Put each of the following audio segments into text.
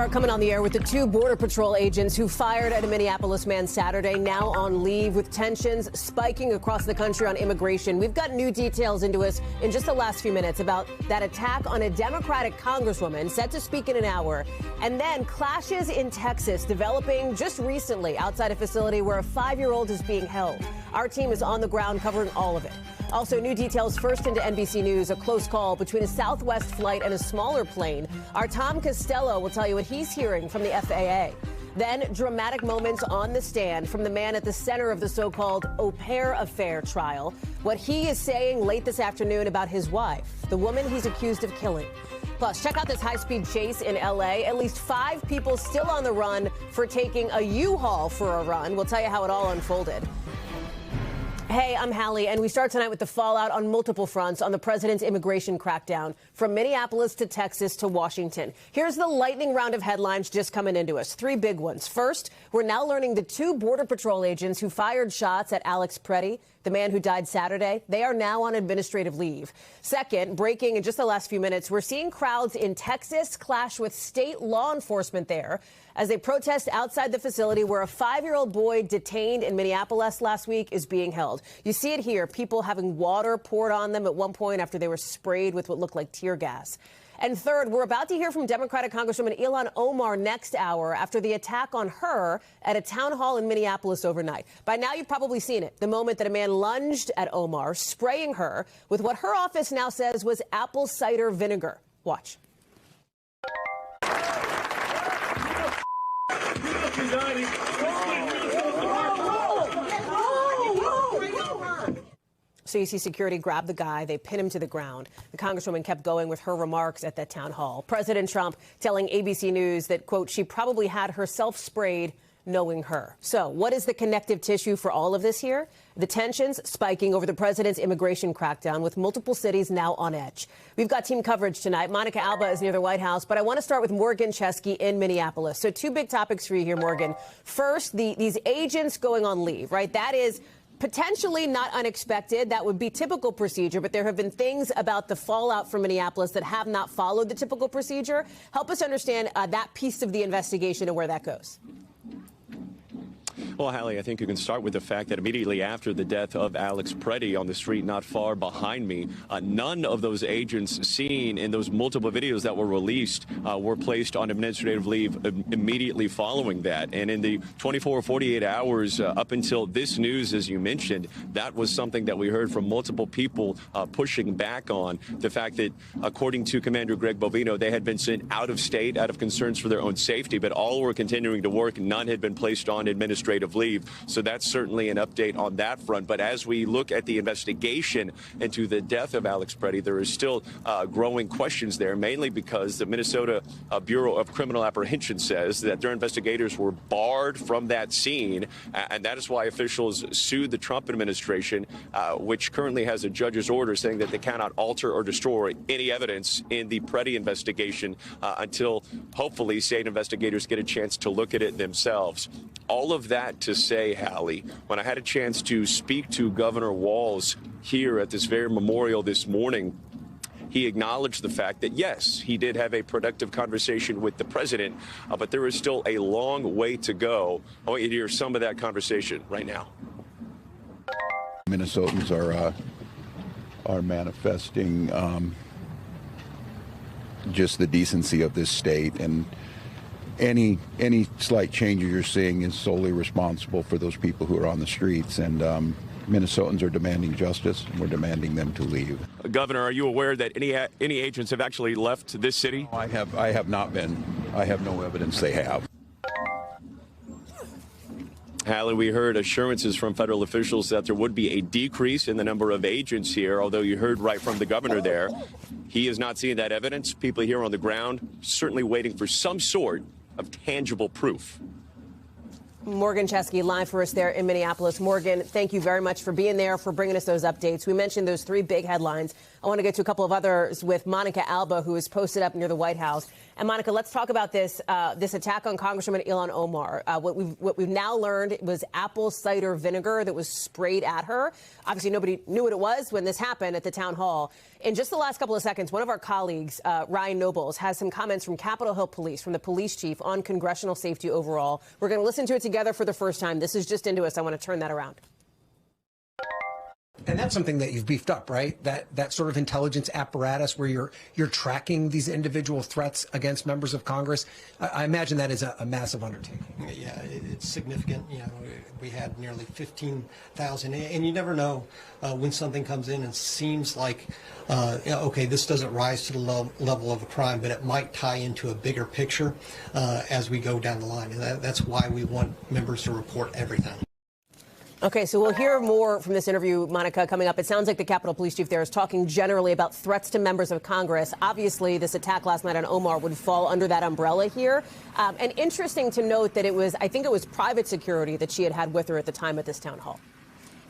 start coming on the air with the two Border Patrol agents who fired at a Minneapolis man Saturday, now on leave, with tensions spiking across the country on immigration. We've got new details into us in just the last few minutes about that attack on a Democratic congresswoman set to speak in an hour, and then clashes in Texas developing just recently outside a facility where a 5-year-old is being held. Our team is on the ground covering all of it. Also, new details first into NBC News, a close call between a Southwest flight and a smaller plane. Our Tom Costello will tell you what he's hearing from the FAA. Then, dramatic moments on the stand from the man at the center of the so-called au pair affair trial. What he is saying late this afternoon about his wife, the woman he's accused of killing. Plus, check out this high-speed chase in L.A. At least 5 people still on the run for taking a U-Haul for a run. We'll tell you how it all unfolded. Hey, I'm Hallie, and we start tonight with the fallout on multiple fronts on the president's immigration crackdown, from Minneapolis to Texas to Washington. Here's the lightning round of headlines just coming into us. 3 big ones. First, we're now learning the 2 Border Patrol agents who fired shots at Alex Preddy, the man who died Saturday, they are now on administrative leave. Second, breaking in just the last few minutes, we're seeing crowds in Texas clash with state law enforcement there as they protest outside the facility where a 5-year-old boy detained in Minneapolis last week is being held. You see it here, people having water poured on them at one point after they were sprayed with what looked like tear gas. And third, we're about to hear from Democratic Congresswoman Ilhan Omar next hour after the attack on her at a town hall in Minneapolis overnight. By now, you've probably seen it, the moment that a man lunged at Omar, spraying her with what her office now says was apple cider vinegar. Watch. So you see security grab the guy, they pin him to the ground. The congresswoman kept going with her remarks at that town hall. President Trump telling ABC News that, quote, she probably had herself sprayed knowing her. So what is the connective tissue for all of this here? The tensions spiking over the president's immigration crackdown, with multiple cities now on edge. We've got team coverage tonight. Monica Alba is near the White House, but I want to start with Morgan Chesky in Minneapolis. So 2 big topics for you here, Morgan. First, these agents going on leave, right? That is potentially not unexpected. That would be typical procedure, but there have been things about the fallout from Minneapolis that have not followed the typical procedure. Help us understand that piece of the investigation and where that goes. Well, Hallie, I think you can start with the fact that immediately after the death of Alex Preddy on the street not far behind me, none of those agents seen in those multiple videos that were released were placed on administrative leave immediately following that. And in the 24 or 48 hours up until this news, as you mentioned, that was something that we heard from multiple people pushing back on the fact that, according to Commander Greg Bovino, they had been sent out of state out of concerns for their own safety, but all were continuing to work. None had been placed on administrative leave. So that's certainly an update on that front. But as we look at the investigation into the death of Alex Preddy, there is still growing questions there, mainly because the Minnesota Bureau of Criminal Apprehension says that their investigators were barred from that scene. And that is why officials sued the Trump administration, which currently has a judge's order saying that they cannot alter or destroy any evidence in the Preddy investigation until hopefully state investigators get a chance to look at it themselves. All of that to say, Hallie, when I had a chance to speak to Governor Walz here at this very memorial this morning, he acknowledged the fact that, yes, he did have a productive conversation with the president, but there is still a long way to go. I want you to hear some of that conversation right now. Minnesotans are manifesting just the decency of this state, and any slight changes you're seeing is solely responsible for those people who are on the streets. And Minnesotans are demanding justice, and we're demanding them to leave. Governor, are you aware that any agents have actually left this city? I have not been. I have no evidence they have. Hallie, we heard assurances from federal officials that there would be a decrease in the number of agents here, although you heard right from the governor there. He is not seeing that evidence. People here on the ground certainly waiting for some sort of tangible proof. Morgan Chesky live for us there in Minneapolis. Morgan, thank you very much for being there, for bringing us those updates. We mentioned those three big headlines. I want to get to a couple of others with Monica Alba, who is posted up near the White House. And Monica, let's talk about this attack on Congresswoman Ilhan Omar. What we've now learned was apple cider vinegar that was sprayed at her. Obviously, nobody knew what it was when this happened at the town hall. In just the last couple of seconds, one of our colleagues, Ryan Nobles, has some comments from Capitol Hill Police, from the police chief, on congressional safety overall. We're going to listen to it together for the first time. This is just into us. I want to turn that around. And that's something that you've beefed up, right? That sort of intelligence apparatus where you're tracking these individual threats against members of Congress. I imagine that is a massive undertaking. Yeah, it's significant. You know, we had nearly 15,000, and you never know when something comes in and seems like, okay, this doesn't rise to the level of a crime, but it might tie into a bigger picture as we go down the line. And that's why we want members to report everything. Okay, so we'll hear more from this interview, Monica, coming up. It sounds like the Capitol Police Chief there is talking generally about threats to members of Congress. Obviously, this attack last night on Omar would fall under that umbrella here. And interesting to note that I think it was private security that she had with her at the time at this town hall.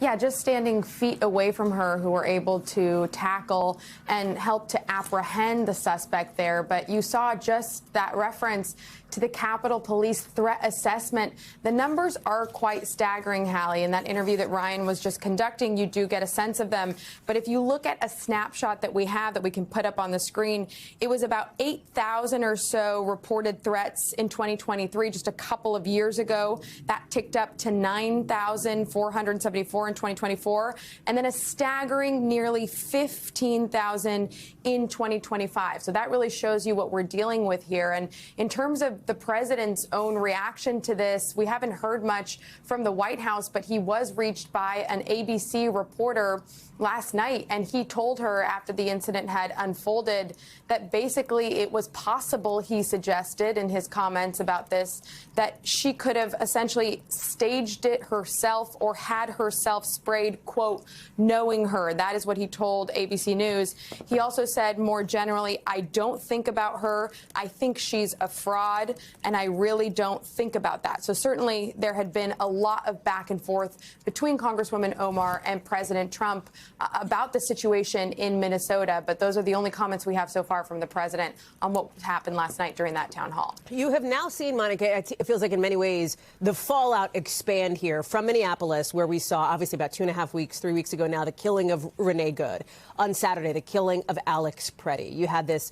Yeah, just standing feet away from her, who were able to tackle and help to apprehend the suspect there. But you saw just that reference to the Capitol Police threat assessment. The numbers are quite staggering, Hallie. In that interview that Ryan was just conducting, you do get a sense of them. But if you look at a snapshot that we have that we can put up on the screen, it was about 8,000 or so reported threats in 2023, just a couple of years ago. That ticked up to 9,474 in 2024, and then a staggering nearly 15,000 in 2025. So that really shows you what we're dealing with here. And in terms of the president's own reaction to this, we haven't heard much from the White House, but he was reached by an ABC reporter last night, and he told her after the incident had unfolded that basically it was possible, he suggested in his comments about this, that she could have essentially staged it herself or had herself sprayed, quote, knowing her. That is what he told ABC News. He also said more generally, I don't think about her. I think she's a fraud, and I really don't think about that. So certainly there had been a lot of back and forth between Congresswoman Omar and President Trump about the situation in Minnesota. But those are the only comments we have so far from the president on what happened last night during that town hall. You have now seen, Monica, it feels like in many ways, the fallout expand here from Minneapolis, where we saw obviously about 3 weeks ago now, the killing of Renee Good. On Saturday, the killing of Alex Preddy. You had this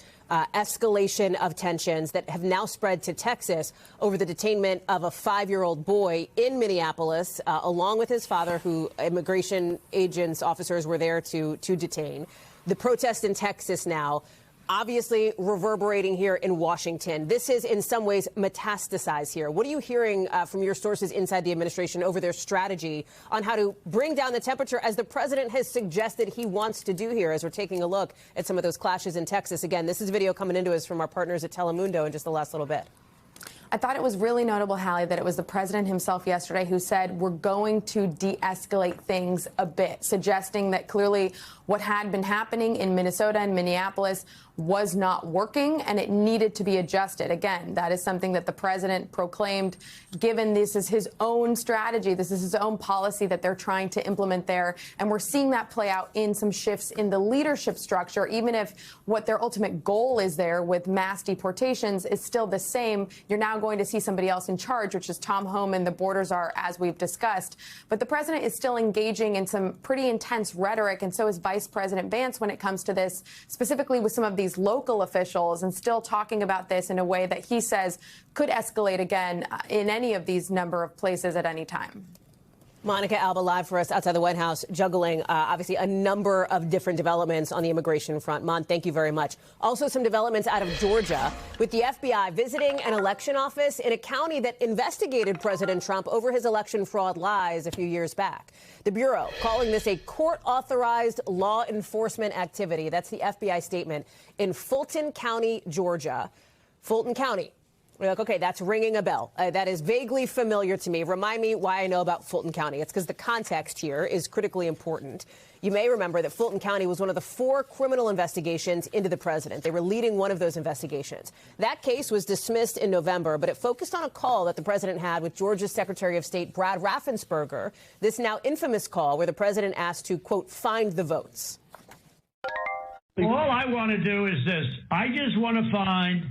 escalation of tensions that have now spread to Texas over the detainment of a 5-year-old boy in Minneapolis, along with his father, who immigration officers were there to detain. The protest in Texas now, obviously reverberating here in Washington. This is in some ways metastasized here. What are you hearing from your sources inside the administration over their strategy on how to bring down the temperature, as the president has suggested he wants to do here, as we're taking a look at some of those clashes in Texas? Again, this is video coming into us from our partners at Telemundo in just the last little bit. I thought it was really notable, Hallie, that it was the president himself yesterday who said we're going to de-escalate things a bit, suggesting that clearly what had been happening in Minnesota and Minneapolis was not working and it needed to be adjusted. Again, that is something that the president proclaimed, given this is his own strategy. This is his own policy that they're trying to implement there. And we're seeing that play out in some shifts in the leadership structure, even if what their ultimate goal is there with mass deportations is still the same. You're now going to see somebody else in charge, which is Tom Homan. The borders are, as we've discussed. But the president is still engaging in some pretty intense rhetoric, and so is Vice President Vance when it comes to this, specifically with some of these local officials, and still talking about this in a way that he says could escalate again in any of these number of places at any time. Monica Alba live for us outside the White House, juggling obviously a number of different developments on the immigration front. Mon, thank you very much. Also some developments out of Georgia, with the FBI visiting an election office in a county that investigated President Trump over his election fraud lies a few years back. The Bureau calling this a court-authorized law enforcement activity. That's the FBI statement in Fulton County, Georgia. Fulton County, You're like, okay, that's ringing a bell. That is vaguely familiar to me. Remind me why I know about Fulton County. It's because the context here is critically important. You may remember that Fulton County was one of the 4 criminal investigations into the president. They were leading one of those investigations. That case was dismissed in November, but it focused on a call that the president had with Georgia's Secretary of State Brad Raffensperger, this now infamous call where the president asked to, quote, find the votes. All I want to do is this. I just want to find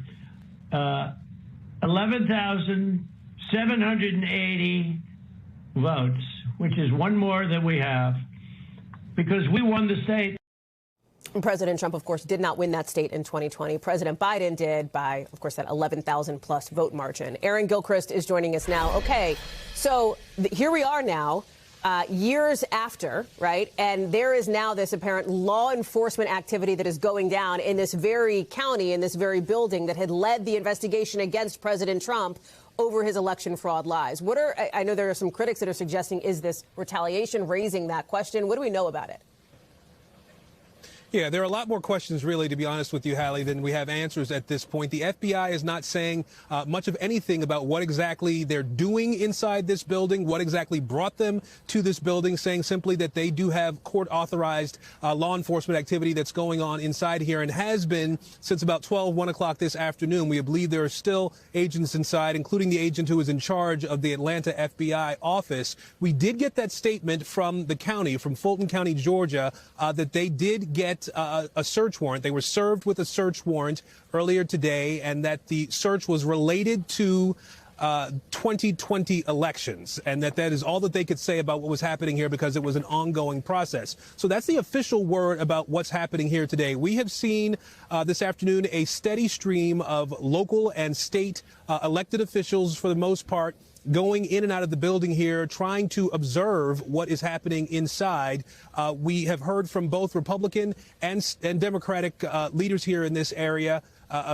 11,780 votes, which is one more than we have, because we won the state. President Trump, of course, did not win that state in 2020. President Biden did by, of course, that 11,000 plus vote margin. Aaron Gilchrist is joining us now. Okay, so here we are now. Years after, right? And there is now this apparent law enforcement activity that is going down in this very county, in this very building that had led the investigation against President Trump over his election fraud lies. I know there are some critics that are suggesting, is this retaliation, raising that question? What do we know about it? Yeah, there are a lot more questions, really, to be honest with you, Hallie, than we have answers at this point. The FBI is not saying much of anything about what exactly they're doing inside this building, what exactly brought them to this building, saying simply that they do have court-authorized law enforcement activity that's going on inside here and has been since about 1 o'clock this afternoon. We believe there are still agents inside, including the agent who is in charge of the Atlanta FBI office. We did get that statement from the county, from Fulton County, Georgia, that they did get a search warrant. They were served with a search warrant earlier today, and that the search was related to 2020 elections, and that is all that they could say about what was happening here because it was an ongoing process. So that's the official word about what's happening here today. We have seen this afternoon a steady stream of local and state elected officials, for the most part, going in and out of the building here, trying to observe what is happening inside. We have heard from both Republican and Democratic leaders here in this area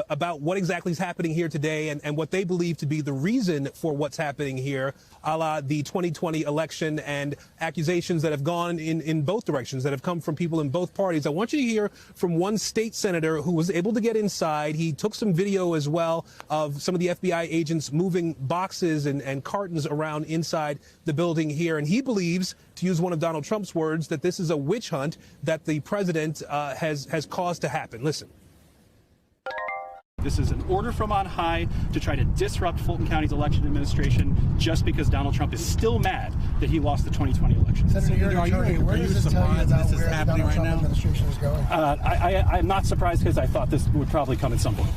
about what exactly is happening here today and what they believe to be the reason for what's happening here, a la the 2020 election, and accusations that have gone in both directions, that have come from people in both parties. I want you to hear from one state senator who was able to get inside. He took some video as well of some of the FBI agents moving boxes and cartons around inside the building here. And he believes, to use one of Donald Trump's words, that this is a witch hunt that the president has caused to happen. Listen. This is an order from on high to try to disrupt Fulton County's election administration just because Donald Trump is still mad that he lost the 2020 election. Senator, are you surprised this is happening right now? Administration is going? I'm not surprised, because I thought this would probably come at some point.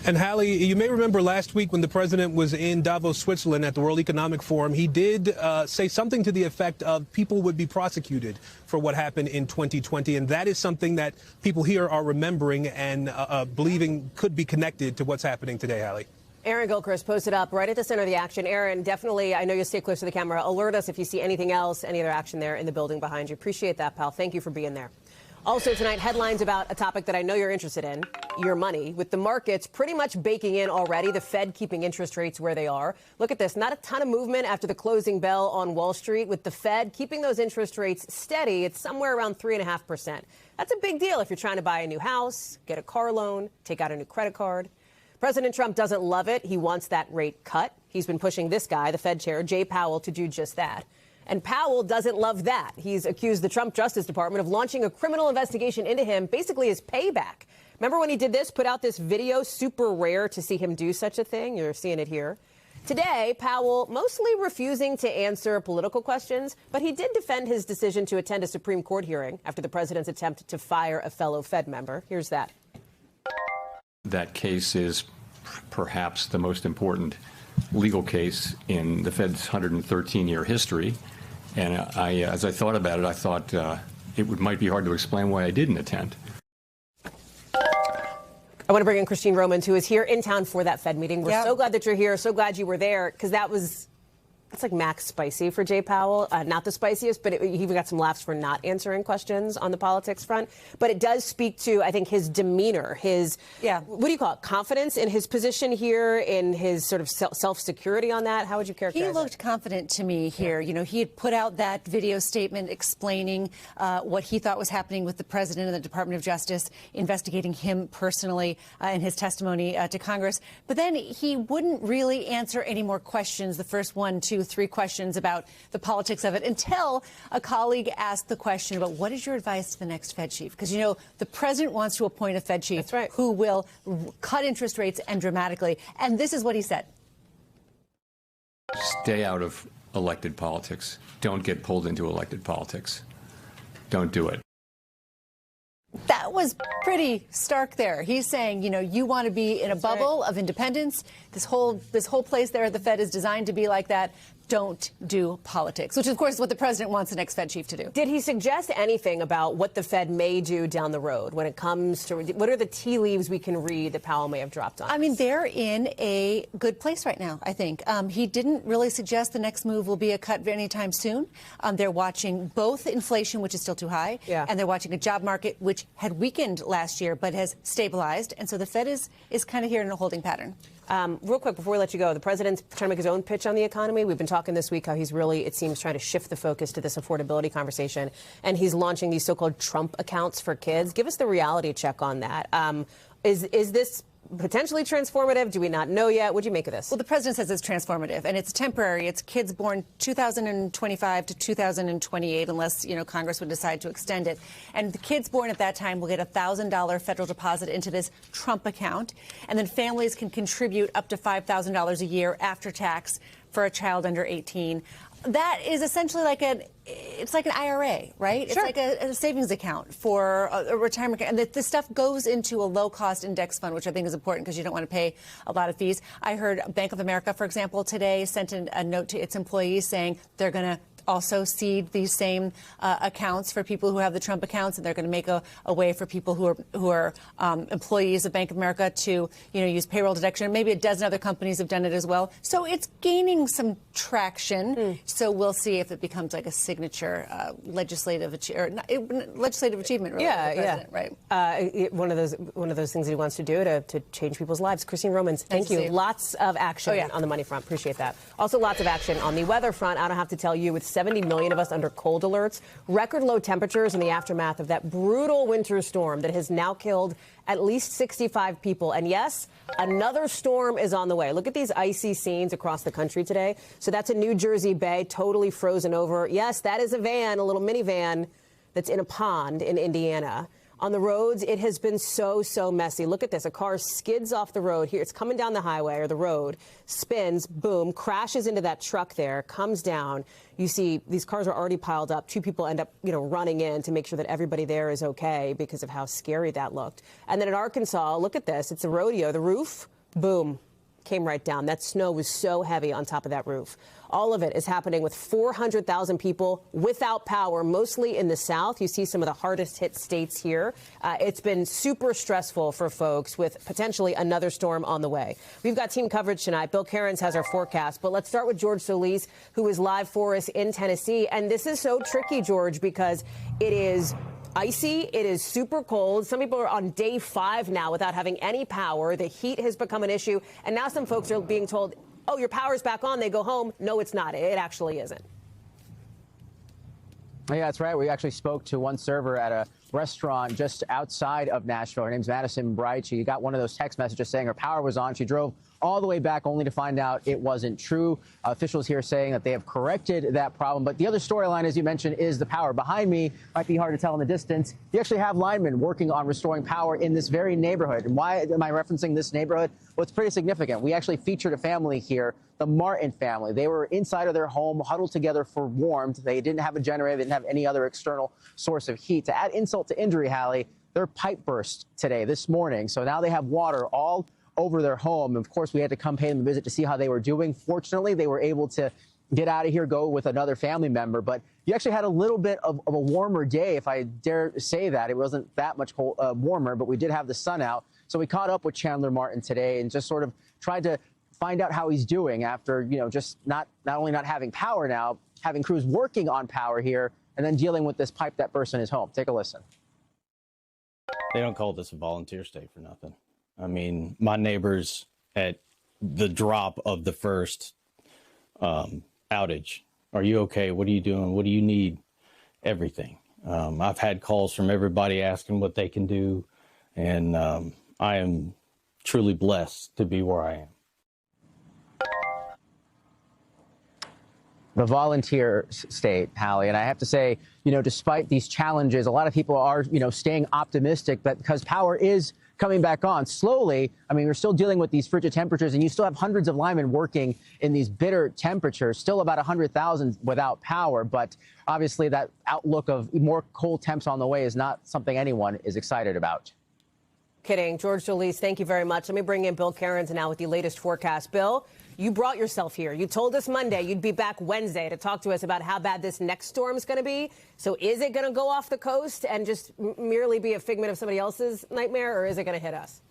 And Hallie, you may remember last week when the president was in Davos, Switzerland at the World Economic Forum, he did say something to the effect of people would be prosecuted for what happened in 2020. And that is something that people here are remembering and believing could be connected to what's happening today, Hallie. Aaron Gilchrist posted up right at the center of the action. Aaron, definitely, I know you'll stay close to the camera. Alert us if you see anything else, any other action there in the building behind you. Appreciate that, pal. Thank you for being there. Also tonight, headlines about a topic that I know you're interested in, your money. With the markets pretty much baking in already, the Fed keeping interest rates where they are. Look at this, not a ton of movement after the closing bell on Wall Street. With the Fed keeping those interest rates steady, it's somewhere around 3.5%. That's a big deal if you're trying to buy a new house, get a car loan, take out a new credit card. President Trump doesn't love it. He wants that rate cut. He's been pushing this guy, the Fed chair, Jay Powell, to do just that. And Powell doesn't love that. He's accused the Trump Justice Department of launching a criminal investigation into him, basically as payback. Remember when he did this, put out this video, super rare to see him do such a thing? You're seeing it here. Today, Powell mostly refusing to answer political questions, but he did defend his decision to attend a Supreme Court hearing after the president's attempt to fire a fellow Fed member. Here's that. That case is perhaps the most important legal case in the Fed's 113-year history. And as I thought about it, I thought it might be hard to explain why I didn't attend. I want to bring in Christine Romans, who is here in town for that Fed meeting. We're so glad that you're here. So glad you were there, because that was That's like max spicy for Jay Powell. Not the spiciest, but he got some laughs for not answering questions on the politics front. But it does speak to, I think, his demeanor, his, what do you call it, confidence in his position here, in his sort of self-security on that. How would you characterize it? He looked confident to me here. You know, he had put out that video statement explaining what he thought was happening with the president and the Department of Justice, investigating him personally in his testimony to Congress. But then he wouldn't really answer any more questions, the first 1, 2, 3 questions about the politics of it, until a colleague asked the question about what is your advice to the next Fed chief? Because, you know, the president wants to appoint a Fed chief who will cut interest rates and dramatically. And this is what he said. Stay out of elected politics. Don't get pulled into elected politics. Don't do it. That was pretty stark there. He's saying, you know, you want to be in a bubble of independence. This whole place there at the Fed is designed to be like that. Don't do politics, which, of course, is what the president wants the next Fed chief to do. Did he suggest anything about what the Fed may do down the road when it comes to what are the tea leaves we can read that Powell may have dropped on? I mean, they're in a good place right now, I think. He didn't really suggest the next move will be a cut anytime soon. They're watching both inflation, which is still too high, and they're watching a job market which had weakened last year but has stabilized. And so the Fed is kind of here in a holding pattern. Real quick, before we let you go, the president's trying to make his own pitch on the economy. We've been talking this week how he's really, it seems, trying to shift the focus to this affordability conversation. And he's launching these so-called Trump accounts for kids. Give us the reality check on that. Is this potentially transformative? Do we not know yet? What do you make of this? Well, the president says it's transformative, and it's temporary. It's kids born 2025 to 2028, unless, you know, Congress would decide to extend it. And the kids born at that time will get a $1,000 federal deposit into this Trump account. And then families can contribute up to $5,000 a year after tax for a child under 18. That is essentially like it's like an IRA, right? Sure. It's like a savings account for a retirement account. And this stuff goes into a low-cost index fund, which I think is important because you don't want to pay a lot of fees. I heard Bank of America, for example, today sent a note to its employees saying they're going to also seed these same accounts for people who have the Trump accounts, and they're going to make a way for people who are employees of Bank of America to, you know, use payroll deduction. Maybe a dozen other companies have done it as well. So it's gaining some traction. So we'll see if it becomes like a signature legislative achievement, really, right? One of those things that he wants to do to change people's lives. Christine Romans, thank you. Lots of action on the money front. Appreciate that. Also, lots of action on the weather front. I don't have to tell you, with 70 million of us under cold alerts, record low temperatures in the aftermath of that brutal winter storm that has now killed at least 65 people. And yes, another storm is on the way. Look at these icy scenes across the country today. So that's a New Jersey Bay totally frozen over. Yes, that is a van, a little minivan that's in a pond in Indiana. On the roads, it has been so messy. Look at this. A car skids off the road here. It's coming down the highway or the road, spins, boom, crashes into that truck there, comes down. You see these cars are already piled up. 2 people end up, you know, running in to make sure that everybody there is okay because of how scary that looked. And then in Arkansas, look at this. It's a rodeo. The roof, boom, came right down. That snow was so heavy on top of that roof. All of it is happening with 400,000 people without power, mostly in the South. You see some of the hardest hit states here. It's been super stressful for folks with potentially another storm on the way. We've got team coverage tonight. Bill Cairns has our forecast. But let's start with George Solis, who is live for us in Tennessee. And this is so tricky, George, because it is icy. It is super cold. Some people are on day 5 now without having any power. The heat has become an issue. And now some folks are being told, oh, your power's back on. They go home. No, it's not. It actually isn't. Yeah, that's right. We actually spoke to one server at a restaurant just outside of Nashville. Her name's Madison Bright. She got one of those text messages saying her power was on. She drove all the way back only to find out it wasn't true. Officials here saying that they have corrected that problem. But the other storyline, as you mentioned, is the power. Behind me, might be hard to tell in the distance, you actually have linemen working on restoring power in this very neighborhood. And why am I referencing this neighborhood? Well, it's pretty significant. We actually featured a family here, the Martin family. They were inside of their home, huddled together for warmth. They didn't have a generator. They didn't have any other external source of heat. To add insult to injury, Hallie, their pipe burst today, this morning. So now they have water all over their home. Of course, we had to come pay them a visit to see how they were doing. Fortunately, they were able to get out of here, go with another family member. But you actually had a little bit of a warmer day, if I dare say that. It wasn't that much warmer, but we did have the sun out. So we caught up with Chandler Martin today and just sort of tried to find out how he's doing after, just not only not having power now, having crews working on power here, and then dealing with this pipe that burst in his home. Take a listen. They don't call this a volunteer state for nothing. I mean, my neighbors at the drop of the first outage, are you okay? What are you doing? What do you need? Everything. I've had calls from everybody asking what they can do, and I am truly blessed to be where I am. The volunteer state, Hallie. And I have to say, despite these challenges, a lot of people are, staying optimistic that because power is coming back on slowly. I mean, we're still dealing with these frigid temperatures, and you still have hundreds of linemen working in these bitter temperatures, still about 100,000 without power. But obviously that outlook of more cold temps on the way is not something anyone is excited about. Kidding. George Solis, thank you very much. Let me bring in Bill Cairns now with the latest forecast. Bill, you brought yourself here. You told us Monday you'd be back Wednesday to talk to us about how bad this next storm is going to be. So is it going to go off the coast and just merely be a figment of somebody else's nightmare, or is it going to hit us?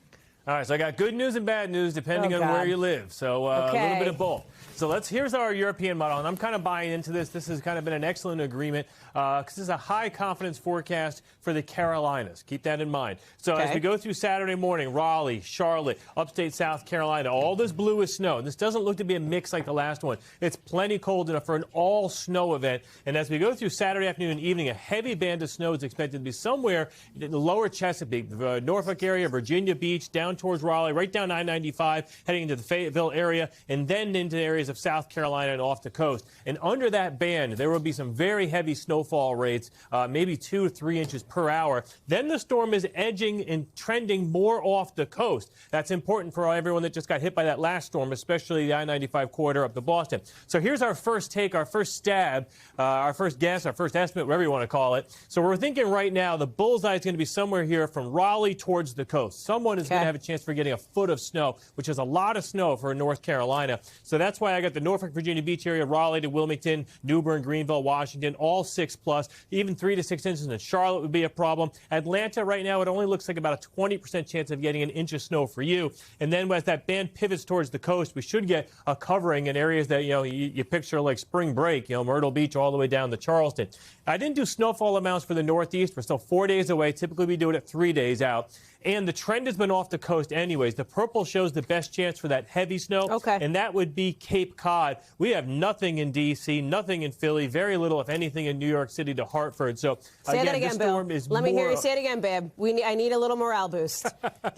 All right, so I got good news and bad news depending on where you live. So a little bit of both. So here's our European model, and I'm kind of buying into this. This has kind of been an excellent agreement because this is a high confidence forecast for the Carolinas. Keep that in mind. So as we go through Saturday morning, Raleigh, Charlotte, upstate South Carolina, all this blue is snow. And this doesn't look to be a mix like the last one. It's plenty cold enough for an all snow event. And as we go through Saturday afternoon and evening, a heavy band of snow is expected to be somewhere in the lower Chesapeake, the Norfolk area, Virginia Beach, down towards Raleigh, right down I-95, heading into the Fayetteville area, and then into areas of South Carolina and off the coast. And under that band, there will be some very heavy snowfall rates, maybe 2 to 3 inches per hour. Then the storm is edging and trending more off the coast. That's important for everyone that just got hit by that last storm, especially the I-95 corridor up to Boston. So here's our first take, our first stab, our first guess, our first estimate, whatever you want to call it. So we're thinking right now the bullseye is going to be somewhere here from Raleigh towards the coast. Someone is going to have a chance for getting a foot of snow, which is a lot of snow for North Carolina. So that's why I got the Norfolk, Virginia Beach area, Raleigh to Wilmington, New Bern, Greenville, Washington, all 6+. Even 3 to 6 inches in Charlotte would be a problem. Atlanta right now, it only looks like about a 20% chance of getting an inch of snow for you. And then as that band pivots towards the coast, we should get a covering in areas that, you picture like spring break, Myrtle Beach all the way down to Charleston. I didn't do snowfall amounts for the Northeast. We're still 4 days away. Typically, we do it at 3 days out. And the trend has been off the coast anyways. The purple shows the best chance for that heavy snow, and that would be Cape Cod. We have nothing in D.C., nothing in Philly, very little, if anything, in New York City to Hartford. So, say that again, the Bill. storm is Let me hear you say it again, babe. I need a little morale boost.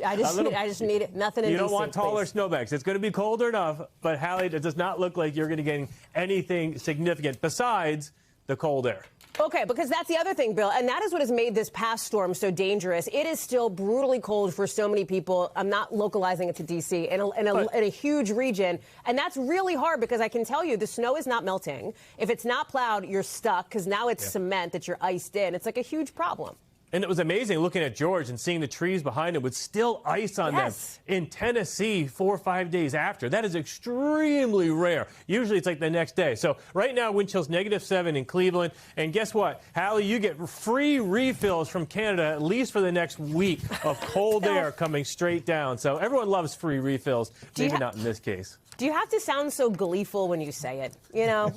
I just need it. Nothing in D.C. You don't want taller snowbanks. It's going to be colder enough, but Hallie, it does not look like you're going to get anything significant besides the cold air. Okay, because that's the other thing, Bill, and that is what has made this past storm so dangerous. It is still brutally cold for so many people. I'm not localizing it to D.C. in a huge region, and that's really hard because I can tell you the snow is not melting. If it's not plowed, you're stuck because now it's cement that you're iced in. It's like a huge problem. And it was amazing looking at George and seeing the trees behind him with still ice on them in Tennessee 4 or 5 days after. That is extremely rare. Usually it's like the next day. So right now, wind chill's -7 in Cleveland. And guess what? Hallie, you get free refills from Canada at least for the next week of cold air coming straight down. So everyone loves free refills. Maybe not in this case. Do you have to sound so gleeful when you say it?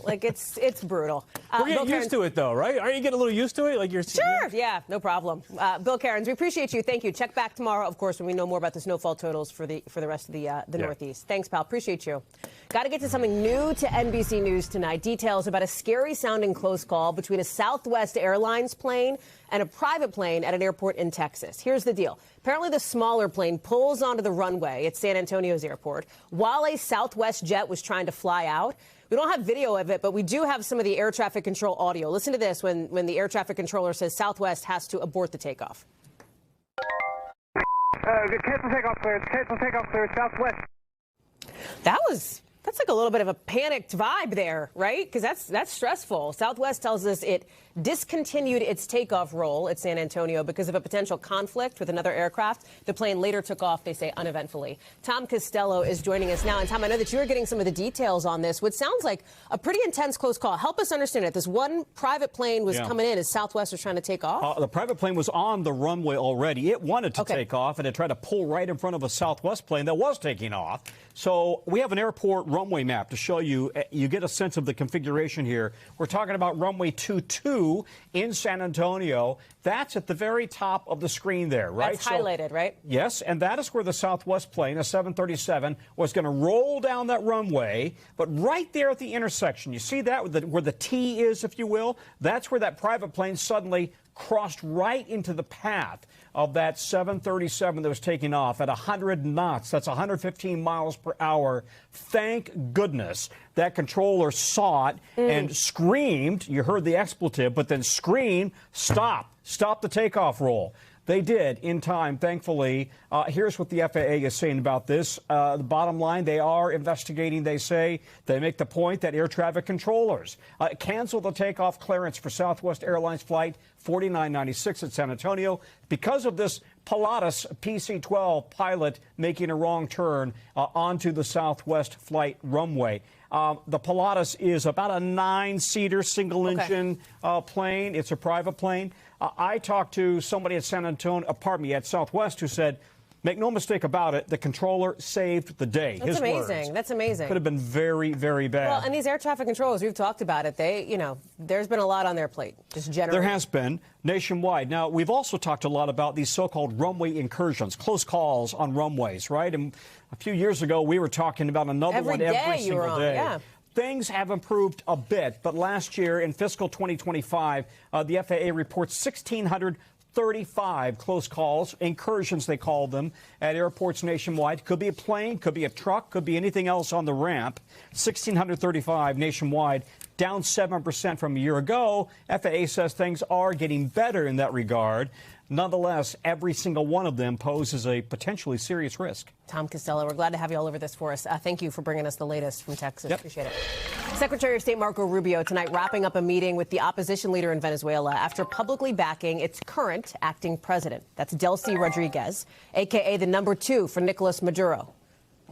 Like it's brutal. We're getting used to it, though, right? Aren't you getting a little used to it? Like you're sure. Yeah, no problem. Bill Cairns, we appreciate you. Thank you. Check back tomorrow, of course, when we know more about the snowfall totals for the rest of the Northeast. Thanks, pal. Appreciate you. Got to get to something new to NBC News tonight. Details about a scary-sounding close call between a Southwest Airlines plane and a private plane at an airport in Texas. Here's the deal. Apparently, the smaller plane pulls onto the runway at San Antonio's airport while a Southwest jet was trying to fly out. We don't have video of it, but we do have some of the air traffic control audio. Listen to this when the air traffic controller says Southwest has to abort the takeoff. Cancel takeoff clearance. Cancel takeoff clearance. Southwest. That was That's like a little bit of a panicked vibe there, right? Because that's stressful. Southwest tells us it discontinued its takeoff roll at San Antonio because of a potential conflict with another aircraft. The plane later took off, they say, uneventfully. Tom Costello is joining us now. And Tom, I know that you are getting some of the details on this, what sounds like a pretty intense close call. Help us understand it. This one private plane was coming in as Southwest was trying to take off? The private plane was on the runway already. It wanted to take off, and it tried to pull right in front of a Southwest plane that was taking off. So we have an airport runway map to show you. You get a sense of the configuration here. We're talking about runway 22 in San Antonio. That's at the very top of the screen there, right? That's highlighted, right? Yes, and that is where the Southwest plane, a 737, was going to roll down that runway. But right there at the intersection, you see that where the T is, if you will? That's where that private plane suddenly crossed right into the path of that 737 that was taking off at 100 knots. That's 115 miles per hour. Thank goodness that controller saw it and screamed. You heard the expletive, but then screamed, stop the takeoff roll. They did in time, thankfully. Here's what the FAA is saying about this. The bottom line, they are investigating, they say. They make the point that air traffic controllers canceled the takeoff clearance for Southwest Airlines Flight 4996 at San Antonio because of this Pilatus PC-12 pilot making a wrong turn onto the Southwest flight runway. The Pilatus is about a 9-seater single-engine plane. It's a private plane. I talked to somebody at at Southwest who said, make no mistake about it, the controller saved the day. That's amazing. That's amazing. Could have been very, very bad. Well, and these air traffic controllers, we've talked about it. There's been a lot on their plate, just generally. There has been nationwide. Now, we've also talked a lot about these so-called runway incursions, close calls on runways, right? And a few years ago, we were talking about another one every single day. Yeah. Things have improved a bit, but last year in fiscal 2025, the FAA reports 1,635 close calls, incursions they call them, at airports nationwide. Could be a plane, could be a truck, could be anything else on the ramp. 1,635 nationwide, down 7% from a year ago. FAA says things are getting better in that regard. Nonetheless, every single one of them poses a potentially serious risk. Tom Costello, we're glad to have you all over this for us. Thank you for bringing us the latest from Texas. Appreciate it. Secretary of State Marco Rubio tonight wrapping up a meeting with the opposition leader in Venezuela after publicly backing its current acting president. That's Delcy Rodriguez, a.k.a. the number 2 for Nicolas Maduro.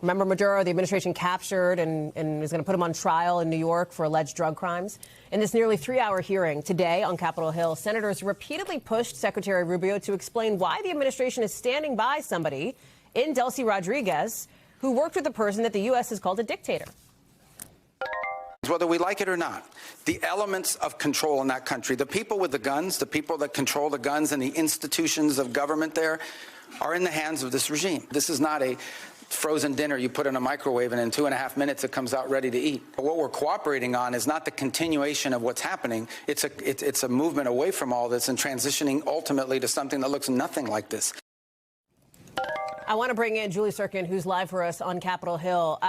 Remember Maduro, the administration captured and is going to put him on trial in New York for alleged drug crimes. In this nearly 3-hour hearing today on Capitol Hill, senators repeatedly pushed Secretary Rubio to explain why the administration is standing by somebody in Delcy Rodriguez who worked with a person that the U.S. has called a dictator. Whether we like it or not, the elements of control in that country, the people with the guns, the people that control the guns and the institutions of government there are in the hands of this regime. This is not a frozen dinner you put in a microwave and in 2.5 minutes it comes out ready to eat. What we're cooperating on is not the continuation of what's happening. It's a movement away from all this and transitioning ultimately to something that looks nothing like this. I want to bring in Julie Sirkin, who's live for us on Capitol Hill.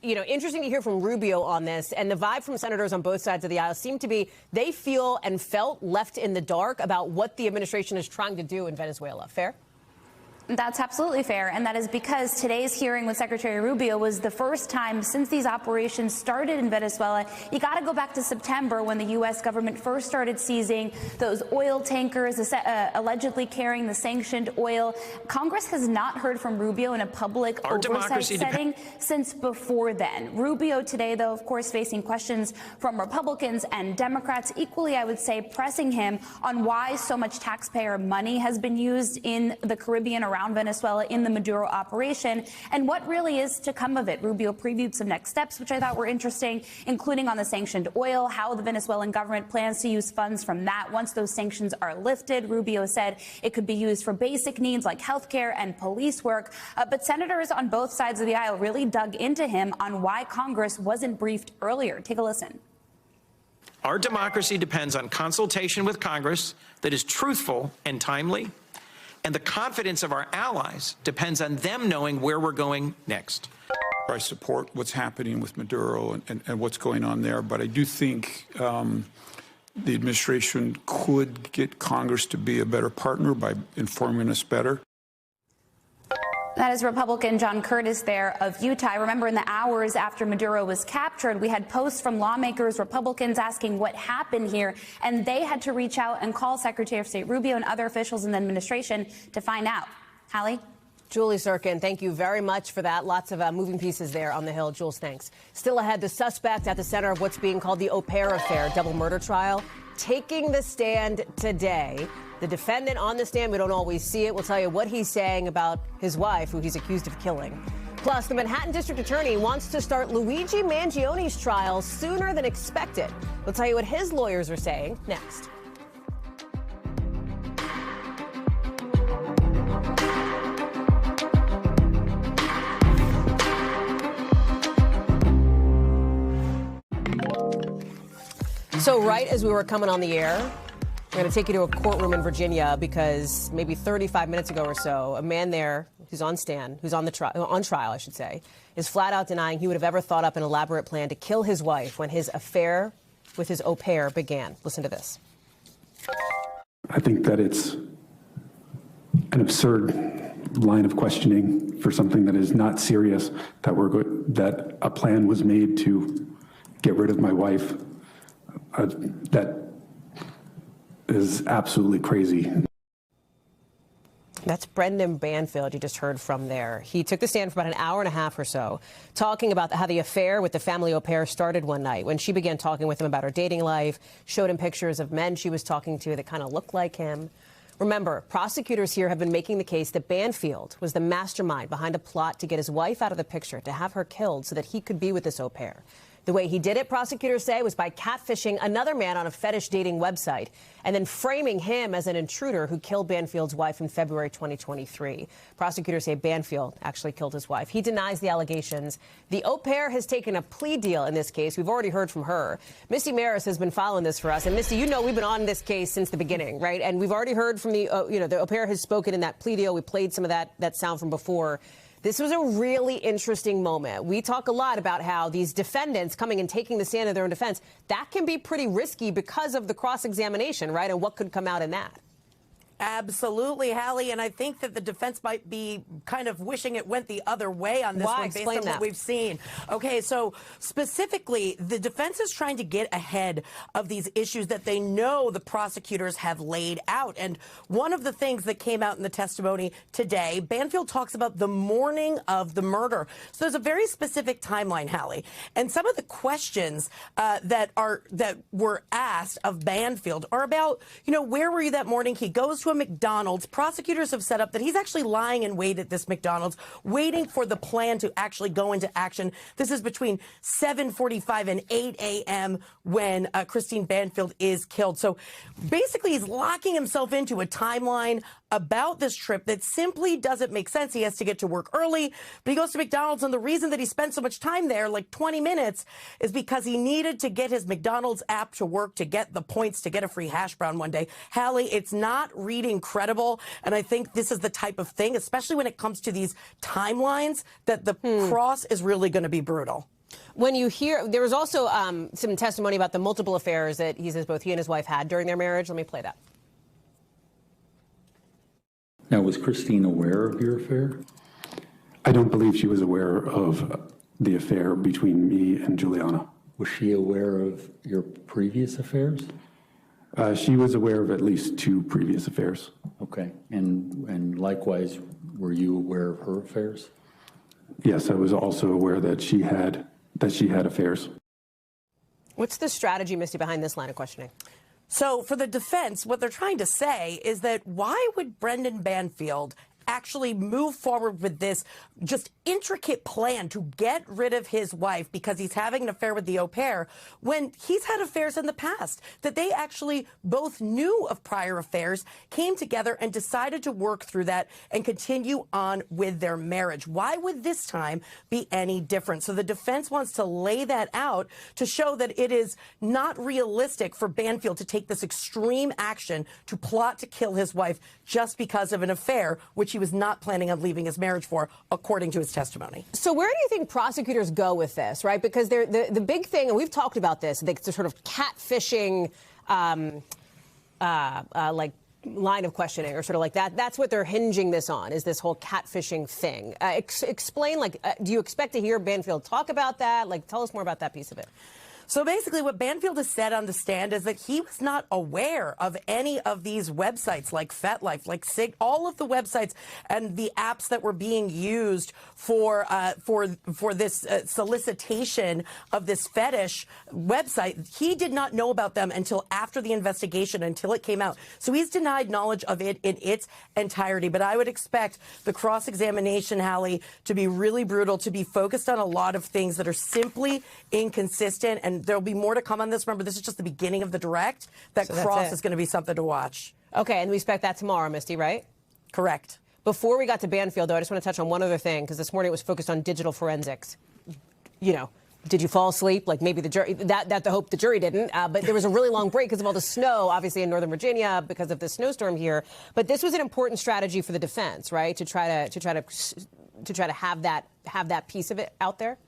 Interesting to hear from Rubio on this. And the vibe from senators on both sides of the aisle seem to be they feel and felt left in the dark about what the administration is trying to do in Venezuela. Fair? That's absolutely fair, and that is because today's hearing with Secretary Rubio was the first time since these operations started in Venezuela. You got to go back to September when the U.S. government first started seizing those oil tankers allegedly carrying the sanctioned oil. Congress has not heard from Rubio in a public oversight setting since before then. Rubio today, though, of course, facing questions from Republicans and Democrats, equally, I would say, pressing him on why so much taxpayer money has been used in the Caribbean around Venezuela in the Maduro operation and what really is to come of it. Rubio previewed some next steps, which I thought were interesting, including on the sanctioned oil, how the Venezuelan government plans to use funds from that once those sanctions are lifted. Rubio said it could be used for basic needs like health care and police work. But senators on both sides of the aisle really dug into him on why Congress wasn't briefed earlier. Take a listen. Our democracy depends on consultation with Congress that is truthful and timely. And the confidence of our allies depends on them knowing where we're going next. I support what's happening with Maduro and what's going on there, but I do think the administration could get Congress to be a better partner by informing us better. That is Republican John Curtis there of Utah. Remember, in the hours after Maduro was captured, we had posts from lawmakers, Republicans asking what happened here, and they had to reach out and call Secretary of State Rubio and other officials in the administration to find out. Hallie? Julie Sirkin, thank you very much for that. Lots of moving pieces there on the Hill. Jules, thanks. Still ahead, the suspect at the center of what's being called the au pair affair double murder trial, taking the stand today. The defendant on the stand, we don't always see it. We'll tell you what he's saying about his wife, who he's accused of killing. Plus, the Manhattan District Attorney wants to start Luigi Mangione's trial sooner than expected. We'll tell you what his lawyers are saying next. So right as we were coming on the air, we're going to take you to a courtroom in Virginia because maybe 35 minutes ago or so, a man there who's on trial, I should say, is flat out denying he would have ever thought up an elaborate plan to kill his wife when his affair with his au pair began. Listen to this. I think that it's an absurd line of questioning for something that is not serious, that a plan was made to get rid of my wife. That is absolutely crazy. That's Brendan Banfield you just heard from there. He took the stand for about an hour and a half or so, talking about how the affair with the family au pair started one night when she began talking with him about her dating life, showed him pictures of men she was talking to that kind of looked like him. Remember, prosecutors here have been making the case that Banfield was the mastermind behind a plot to get his wife out of the picture, to have her killed so that he could be with this au pair. The way he did it, prosecutors say, was by catfishing another man on a fetish dating website and then framing him as an intruder who killed Banfield's wife in February 2023. Prosecutors say Banfield actually killed his wife. He denies the allegations. The au pair has taken a plea deal in this case. We've already heard from her. Misty Maris has been following this for us. And Misty, you know we've been on this case since the beginning, right? And we've already heard from the au pair has spoken in that plea deal. We played some of that sound from before. This was a really interesting moment. We talk a lot about how these defendants coming and taking the stand in their own defense, that can be pretty risky because of the cross-examination, right? And what could come out in that. Absolutely, Hallie, and I think that the defense might be kind of wishing it went the other way on this one based on what we've seen. Okay, so specifically, the defense is trying to get ahead of these issues that they know the prosecutors have laid out. And one of the things that came out in the testimony today, Banfield talks about the morning of the murder. So there's a very specific timeline, Hallie. And some of the questions that were asked of Banfield are about, where were you that morning? He goes to a McDonald's. Prosecutors have set up that he's actually lying in wait at this McDonald's, waiting for the plan to actually go into action. This is between 7:45 and 8 a.m. when Christine Banfield is killed. So basically, he's locking himself into a timeline about this trip that simply doesn't make sense. He has to get to work early, but he goes to McDonald's, and the reason that he spent so much time there, like 20 minutes, is because he needed to get his McDonald's app to work to get the points to get a free hash brown one day. Hallie, it's not reading credible, and I think this is the type of thing, especially when it comes to these timelines, that the cross is really going to be brutal. When you hear, there was also some testimony about the multiple affairs that he says both he and his wife had during their marriage. Let me play that. Now, was Christine aware of your affair? I don't believe she was aware of the affair between me and Juliana. Was she aware of your previous affairs? She was aware of at least 2 previous affairs. Okay, and likewise, were you aware of her affairs? Yes, I was also aware that she had affairs. What's the strategy, Misty, behind this line of questioning? So for the defense, what they're trying to say is that why would Brendan Banfield actually move forward with this just intricate plan to get rid of his wife because he's having an affair with the au pair when he's had affairs in the past, that they actually both knew of prior affairs, came together and decided to work through that and continue on with their marriage. Why would this time be any different? So the defense wants to lay that out to show that it is not realistic for Banfield to take this extreme action to plot to kill his wife just because of an affair, which he was not planning on leaving his marriage for, according to his testimony. So where do you think prosecutors go with this, right? Because the big thing, and we've talked about this, the sort of catfishing, like line of questioning, or sort of like that. That's what they're hinging this on, is this whole catfishing thing. Explain, do you expect to hear Banfield talk about that? Tell us more about that piece of it. So basically what Banfield has said on the stand is that he was not aware of any of these websites like FetLife, like Sig, all of the websites and the apps that were being used for this solicitation of this fetish website. He did not know about them until after the investigation, until it came out. So he's denied knowledge of it in its entirety. But I would expect the cross-examination, Hallie, to be really brutal, to be focused on a lot of things that are simply inconsistent, and there'll be more to come on this. Remember, this is just the beginning of the direct. That cross is going to be something to watch. Okay, and we expect that tomorrow, Misty, right? Correct. Before we got to Banfield, though, I just want to touch on one other thing, because this morning it was focused on digital forensics. You know, did you fall asleep? Maybe the jury, that the hope the jury didn't. But there was a really long break because of all the snow, obviously, in Northern Virginia because of the snowstorm here. But this was an important strategy for the defense, right? To try to have that piece of it out there.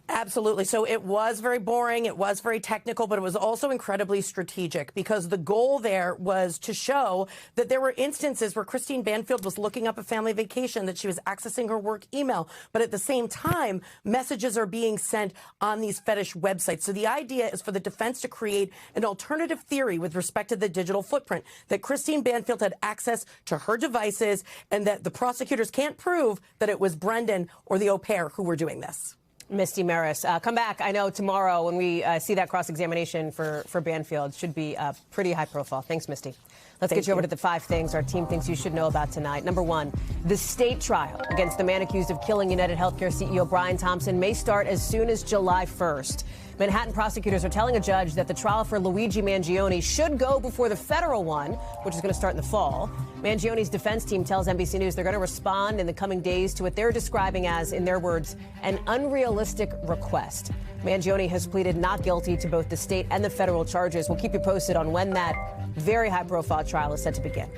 Absolutely. So it was very boring. It was very technical, but it was also incredibly strategic, because the goal there was to show that there were instances where Christine Banfield was looking up a family vacation, that she was accessing her work email. But at the same time, messages are being sent on these fetish websites. So the idea is for the defense to create an alternative theory with respect to the digital footprint, that Christine Banfield had access to her devices and that the prosecutors can't prove that it was Brendan or the au pair who were doing this. Misty Maris, come back. I know tomorrow when we see that cross-examination for Banfield, should be pretty high profile. Thanks, Misty. Let's get you over to the 5 things our team thinks you should know about tonight. Number 1, the state trial against the man accused of killing United Healthcare CEO Brian Thompson may start as soon as July 1st. Manhattan prosecutors are telling a judge that the trial for Luigi Mangione should go before the federal one, which is going to start in the fall. Mangione's defense team tells NBC News they're going to respond in the coming days to what they're describing as, in their words, an unrealistic request. Mangione has pleaded not guilty to both the state and the federal charges. We'll keep you posted on when that very high-profile trial is set to begin.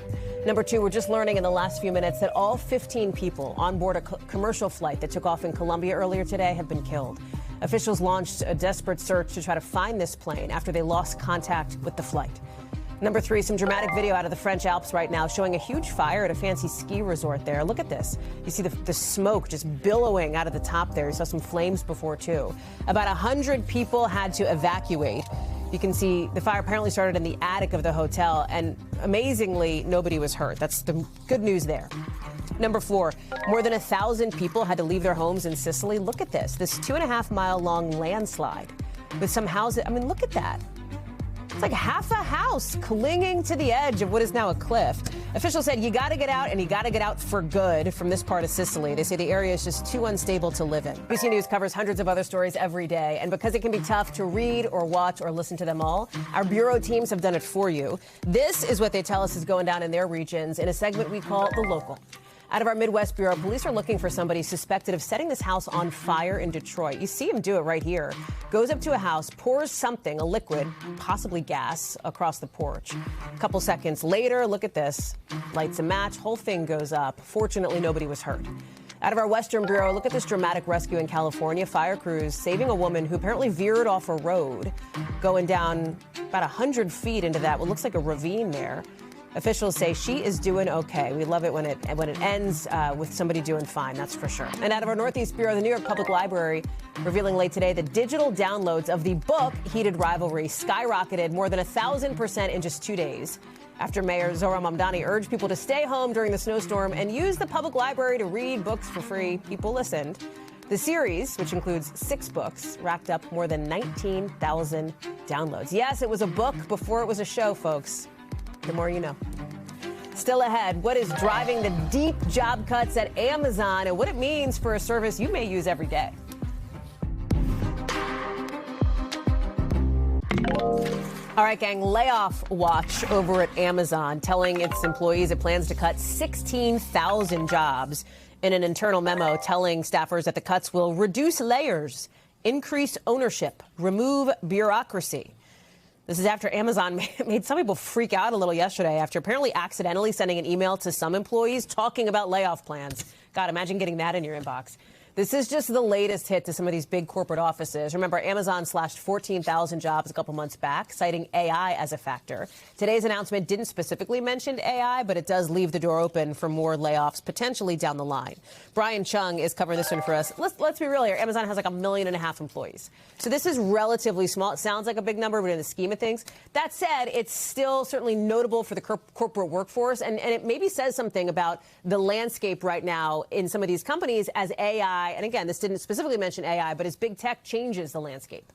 Number 2, we're just learning in the last few minutes that all 15 people on board a commercial flight that took off in Colombia earlier today have been killed. Officials launched a desperate search to try to find this plane after they lost contact with the flight. Number 3, some dramatic video out of the French Alps right now showing a huge fire at a fancy ski resort there. Look at this. You see the smoke just billowing out of the top there. You saw some flames before, too. About 100 people had to evacuate. You can see the fire apparently started in the attic of the hotel, and amazingly, nobody was hurt. That's the good news there. Number 4, more than 1,000 people had to leave their homes in Sicily. Look at this 2.5-mile-long landslide with some houses. I mean, look at that. It's like half a house clinging to the edge of what is now a cliff. Officials said you got to get out, and you got to get out for good from this part of Sicily. They say the area is just too unstable to live in. NBC News covers hundreds of other stories every day, and because it can be tough to read or watch or listen to them all, our bureau teams have done it for you. This is what they tell us is going down in their regions in a segment we call The Local. Out of our Midwest Bureau, police are looking for somebody suspected of setting this house on fire in Detroit. You see him do it right here. Goes up to a house, pours something, a liquid, possibly gas, across the porch. A couple seconds later, look at this. Lights a match, whole thing goes up. Fortunately, nobody was hurt. Out of our Western Bureau, look at this dramatic rescue in California. Fire crews saving a woman who apparently veered off a road, going down about 100 feet into that, what looks like a ravine there. Officials say she is doing okay. We love it when it ends with somebody doing fine, that's for sure. And out of our Northeast Bureau, the New York Public Library revealing late today that digital downloads of the book Heated Rivalry skyrocketed more than 1,000% in just 2 days after Mayor Zohran Mamdani urged people to stay home during the snowstorm and use the public library to read books for free. People listened. The series, which includes 6 books, racked up more than 19,000 downloads. Yes, it was a book before it was a show, folks. The more you know. Still ahead, what is driving the deep job cuts at Amazon and what it means for a service you may use every day. All right, gang, layoff watch over at Amazon telling its employees it plans to cut 16,000 jobs in an internal memo telling staffers that the cuts will reduce layers, increase ownership, remove bureaucracy. This is after Amazon made some people freak out a little yesterday after apparently accidentally sending an email to some employees talking about layoff plans. God, imagine getting that in your inbox. This is just the latest hit to some of these big corporate offices. Remember, Amazon slashed 14,000 jobs a couple months back, citing AI as a factor. Today's announcement didn't specifically mention AI, but it does leave the door open for more layoffs potentially down the line. Brian Chung is covering this one for us. Let's be real here. Amazon has like 1.5 million employees. So this is relatively small. It sounds like a big number, but in the scheme of things. That said, it's still certainly notable for the corporate workforce, and it maybe says something about the landscape right now in some of these companies as AI, and again, this didn't specifically mention AI, but as big tech changes the landscape.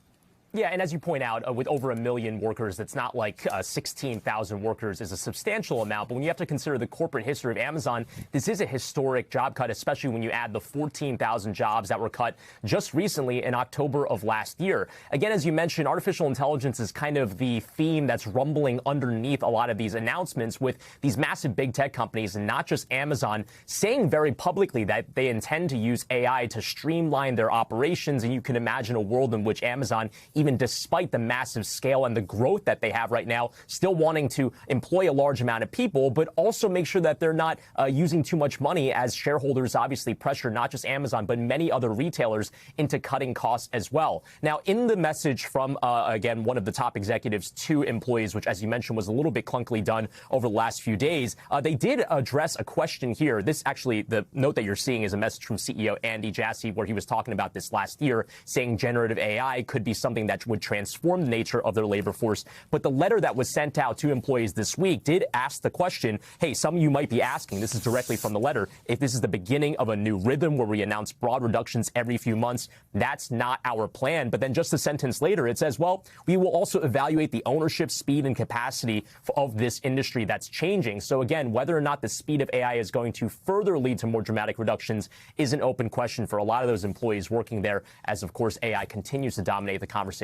Yeah, and as you point out, with over 1 million workers, it's not like 16,000 workers is a substantial amount. But when you have to consider the corporate history of Amazon, this is a historic job cut, especially when you add the 14,000 jobs that were cut just recently in October of last year. Again, as you mentioned, artificial intelligence is kind of the theme that's rumbling underneath a lot of these announcements with these massive big tech companies, and not just Amazon, saying very publicly that they intend to use AI to streamline their operations. And you can imagine a world in which Amazon, even despite the massive scale and the growth that they have right now, still wanting to employ a large amount of people, but also make sure that they're not using too much money, as shareholders obviously pressure not just Amazon, but many other retailers into cutting costs as well. Now, in the message from, again, one of the top executives to employees, which, as you mentioned, was a little bit clunkily done over the last few days, they did address a question here. This actually, the note that you're seeing is a message from CEO Andy Jassy, where he was talking about this last year, saying generative AI could be something that would transform the nature of their labor force. But the letter that was sent out to employees this week did ask the question, hey, some of you might be asking, this is directly from the letter, if this is the beginning of a new rhythm where we announce broad reductions every few months. That's not our plan. But then just a sentence later, it says, well, we will also evaluate the ownership, speed, and capacity of this industry that's changing. So again, whether or not the speed of AI is going to further lead to more dramatic reductions is an open question for a lot of those employees working there, as of course AI continues to dominate the conversation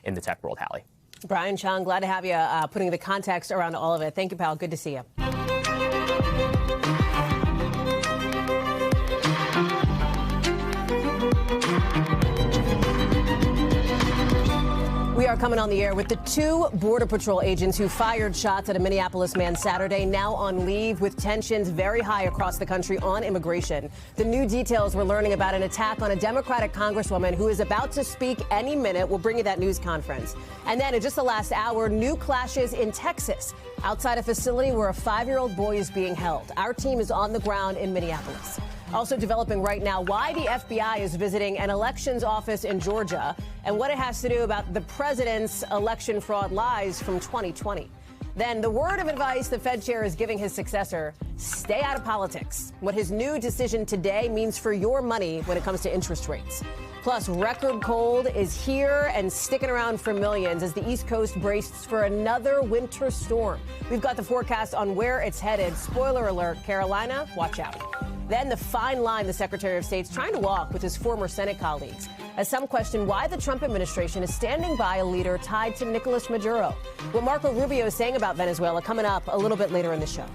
in the tech world. Hallie. Brian Chung, glad to have you putting the context around all of it. Thank you, pal. Good to see you. We are coming on the air with the 2 Border Patrol agents who fired shots at a Minneapolis man Saturday, now on leave, with tensions very high across the country on immigration. The new details we're learning about an attack on a Democratic congresswoman who is about to speak any minute. We'll bring you that news conference. And then in just the last hour, new clashes in Texas outside a facility where a 5-year-old boy is being held. Our team is on the ground in Minneapolis. Also developing right now why the FBI is visiting an elections office in Georgia and what it has to do about the president's election fraud lies from 2020. Then the word of advice the Fed chair is giving his successor: stay out of politics. What his new decision today means for your money when it comes to interest rates. Plus, record cold is here and sticking around for millions as the East Coast braces for another winter storm. We've got the forecast on where it's headed. Spoiler alert, Carolina, watch out. Then the fine line the Secretary of State's trying to walk with his former Senate colleagues, as some question why the Trump administration is standing by a leader tied to Nicolas Maduro. What Marco Rubio is saying about Venezuela coming up a little bit later in the show.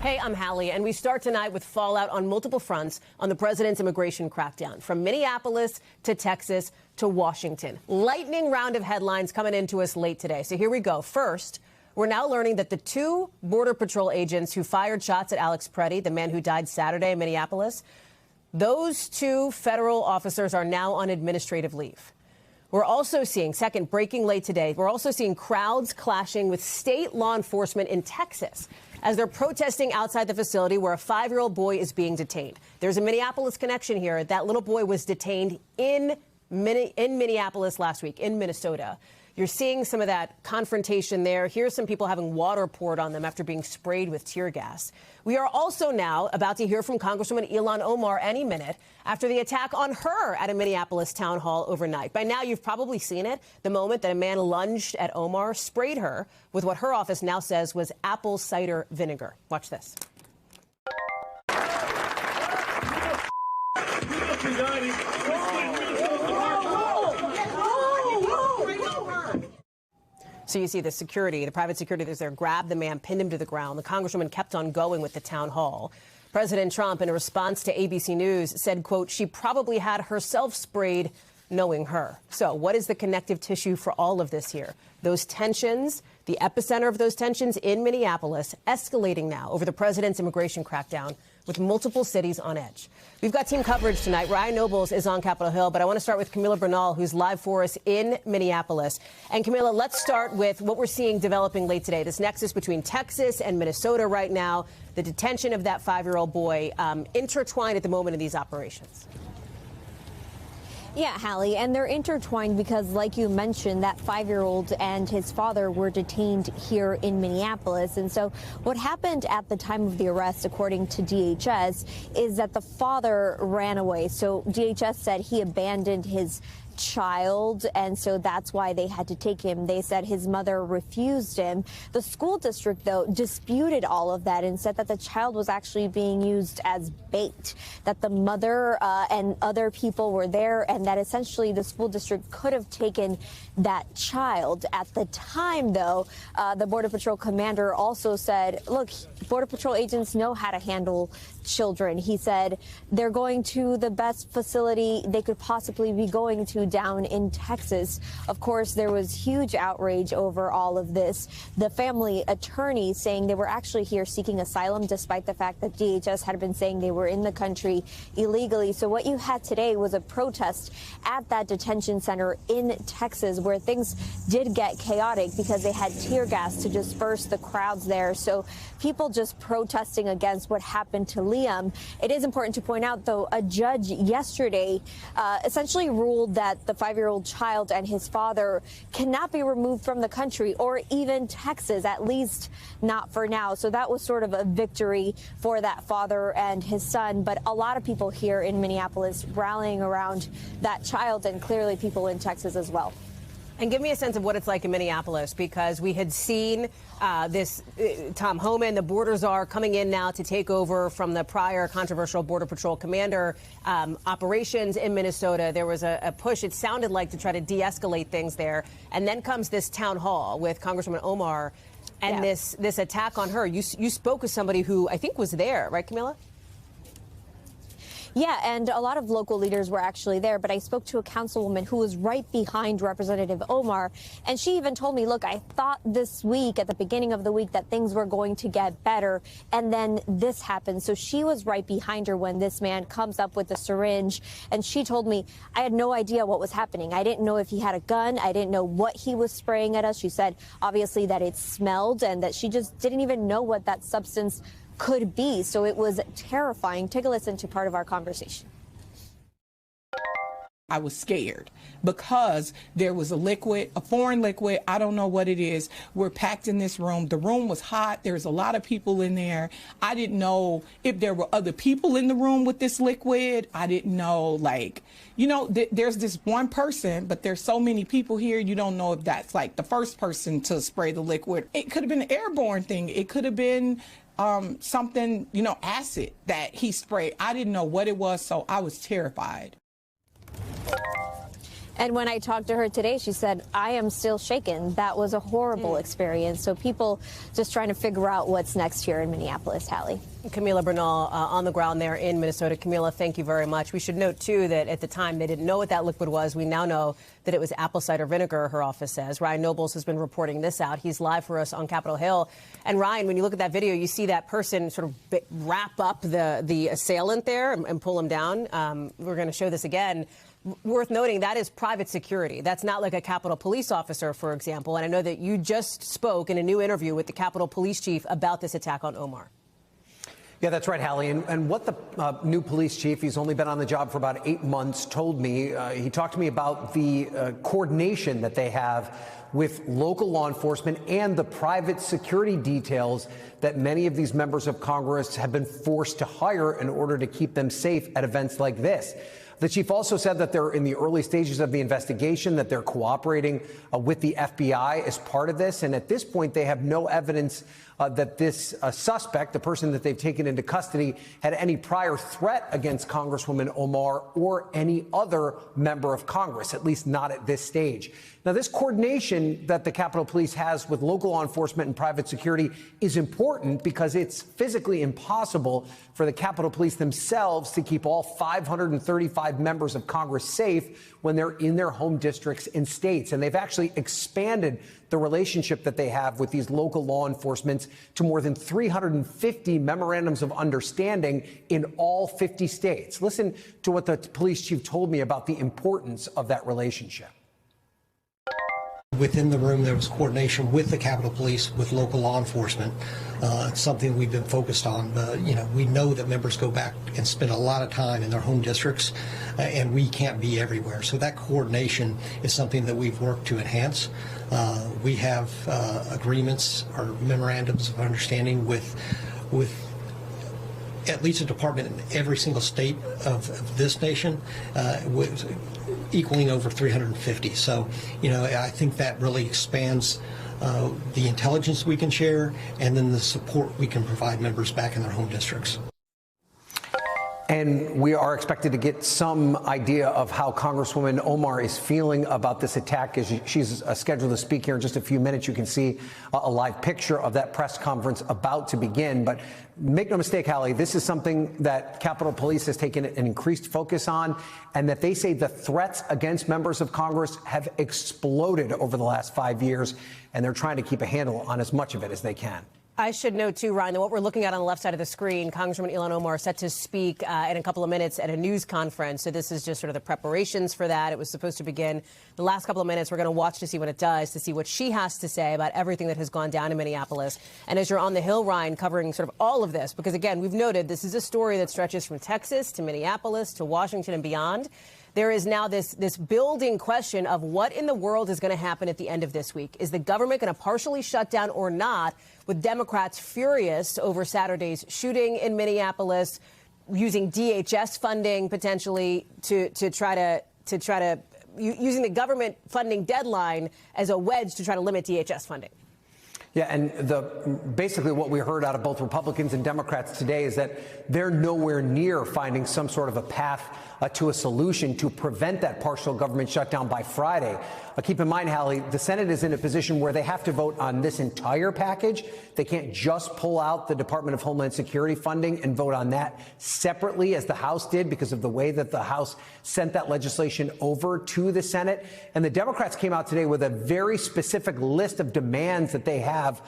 Hey, I'm Hallie, and we start tonight with fallout on multiple fronts on the president's immigration crackdown, from Minneapolis to Texas to Washington. Lightning round of headlines coming into us late today. So here we go. First, we're now learning that the 2 Border Patrol agents who fired shots at Alex Preddy, the man who died Saturday in Minneapolis, those 2 federal officers are now on administrative leave. We're also seeing, second, breaking late today, we're also seeing crowds clashing with state law enforcement in Texas as they're protesting outside the facility where a 5-year-old boy is being detained. There's a Minneapolis connection here. That little boy was detained in Minneapolis last week, in Minnesota. You're seeing some of that confrontation there. Here's some people having water poured on them after being sprayed with tear gas. We are also now about to hear from Congresswoman Ilhan Omar any minute after the attack on her at a Minneapolis town hall overnight. By now, you've probably seen it, the moment that a man lunged at Omar, sprayed her with what her office now says was apple cider vinegar. Watch this. So you see the security, the private security that's there, grabbed the man, pinned him to the ground. The congresswoman kept on going with the town hall. President Trump, in a response to ABC News, said, quote, she probably had herself sprayed knowing her. So what is the connective tissue for all of this here? Those tensions, the epicenter of those tensions in Minneapolis, escalating now over the president's immigration crackdown. with multiple cities on edge. We've got team coverage tonight. Ryan Nobles is on Capitol Hill, but I want to start with Camila Bernal, who's live for us in Minneapolis. And Camila, let's start with what we're seeing developing late today, this nexus between Texas and Minnesota right now, the detention of that 5-year-old boy, intertwined at the moment in these operations. Yeah, Hallie, and they're intertwined because, like you mentioned, that 5-year-old and his father were detained here in Minneapolis. And so what happened at the time of the arrest, according to DHS, is that the father ran away. So DHS said he abandoned his child, and so that's why they had to take him. They said his mother refused him. The school district, though, disputed all of that and said that the child was actually being used as bait, that the mother and other people were there, and that essentially the school district could have taken that child. At the time, though, the Border Patrol commander also said, look, Border Patrol agents know how to handle children. He said they're going to the best facility they could possibly be going to down in Texas. Of course, there was huge outrage over all of this. The family attorney saying they were actually here seeking asylum, despite the fact that DHS had been saying they were in the country illegally. So what you had today was a protest at that detention center in Texas, where things did get chaotic because they had tear gas to disperse the crowds there. So people just protesting against what happened to Liam. It is important to point out, though, a judge yesterday essentially ruled that the 5-year-old child and his father cannot be removed from the country or even Texas, at least not for now. So that was sort of a victory for that father and his son. But a lot of people here in Minneapolis rallying around that child, and clearly people in Texas as well. And give me a sense of what it's like in Minneapolis, because we had seen Tom Homan, the border czar, coming in now to take over from the prior controversial Border Patrol commander. Operations in Minnesota, there was a push, it sounded like, to try to de-escalate things there. And then comes this town hall with Congresswoman Omar and this attack on her. You spoke with somebody who I think was there, right, Camila? Yeah, and a lot of local leaders were actually there, but I spoke to a councilwoman who was right behind Representative Omar, and she even told me, look, I thought this week, at the beginning of the week, that things were going to get better, and then this happened. So she was right behind her when this man comes up with the syringe, and she told me, I had no idea what was happening. I didn't know if he had a gun. I didn't know what he was spraying at us. She said, obviously, that it smelled, and that she just didn't even know what that substance could be. So it was terrifying. Take a listen to part of our conversation. I was scared because there was a liquid, a foreign liquid. I don't know what it is. We're packed in this room. The room was hot. There's a lot of people in there. I didn't know if there were other people in the room with this liquid. I didn't know, like, you know, there's this one person, but there's so many people here. You don't know if that's like the first person to spray the liquid. It could have been an airborne thing. It could have been something, you know, acid that he sprayed. I didn't know what it was, so I was terrified. And when I talked to her today, she said, I am still shaken. That was a horrible experience. So people just trying to figure out what's next here in Minneapolis. Hallie. Camila Bernal on the ground there in Minnesota. Camila, thank you very much. We should note, too, that at the time they didn't know what that liquid was. We now know that it was apple cider vinegar, her office says. Ryan Nobles has been reporting this out. He's live for us on Capitol Hill. And Ryan, when you look at that video, you see that person sort of wrap up the assailant there and pull him down. We're going to show this again. Worth noting, that is private security. That's not like a Capitol Police officer, for example. And I know that you just spoke in a new interview with the Capitol Police chief about this attack on Omar. Yeah, that's right, Hallie. And what the new police chief, he's only been on the job for about 8 months, told me, he talked to me about the coordination that they have with local law enforcement and the private security details that many of these members of Congress have been forced to hire in order to keep them safe at events like this. The chief also said that they're in the early stages of the investigation, that they're cooperating with the FBI as part of this. And at this point, they have no evidence that this suspect, the person that they've taken into custody, had any prior threat against Congresswoman Omar or any other member of Congress, at least not at this stage. Now, this coordination that the Capitol Police has with local law enforcement and private security is important because it's physically impossible for the Capitol Police themselves to keep all 535 5 members of Congress safe when they're in their home districts and states. And they've actually expanded the relationship that they have with these local law enforcement to more than 350 memorandums of understanding in all 50 states. Listen to what the police chief told me about the importance of that relationship. Within the room, there was coordination with the Capitol Police, with local law enforcement. It's something we've been focused on. We know that members go back and spend a lot of time in their home districts, and we can't be everywhere. So that coordination is something that we've worked to enhance. We have agreements or memorandums of understanding with at least a department in every single state of this nation, equaling over 350. So, I think that really expands the intelligence we can share and then the support we can provide members back in their home districts. And we are expected to get some idea of how Congresswoman Omar is feeling about this attack as she's scheduled to speak here in just a few minutes. You can see a live picture of that press conference about to begin. But make no mistake, Hallie, this is something that Capitol Police has taken an increased focus on, and that they say the threats against members of Congress have exploded over the last 5 years, and they're trying to keep a handle on as much of it as they can. I should note, too, Ryan, that what we're looking at on the left side of the screen, Congresswoman Ilhan Omar set to speak in a couple of minutes at a news conference. So this is just sort of the preparations for that. It was supposed to begin the last couple of minutes. We're going to watch to see what it does, to see what she has to say about everything that has gone down in Minneapolis. And as you're on the Hill, Ryan, covering sort of all of this, because, again, we've noted this is a story that stretches from Texas to Minneapolis to Washington and beyond. There is now this building question of what in the world is going to happen at the end of this week. Is the government going to partially shut down or not, with Democrats furious over Saturday's shooting in Minneapolis, using DHS funding potentially to try to using the government funding deadline as a wedge to try to limit DHS funding? Yeah, and basically what we heard out of both Republicans and Democrats today is that they're nowhere near finding some sort of a path to a solution to prevent that partial government shutdown by Friday. Keep in mind, Hallie, the Senate is in a position where they have to vote on this entire package. They can't just pull out the Department of Homeland Security funding and vote on that separately, as the House did, because of the way that the House sent that legislation over to the Senate. And the Democrats came out today with a very specific list of demands that they have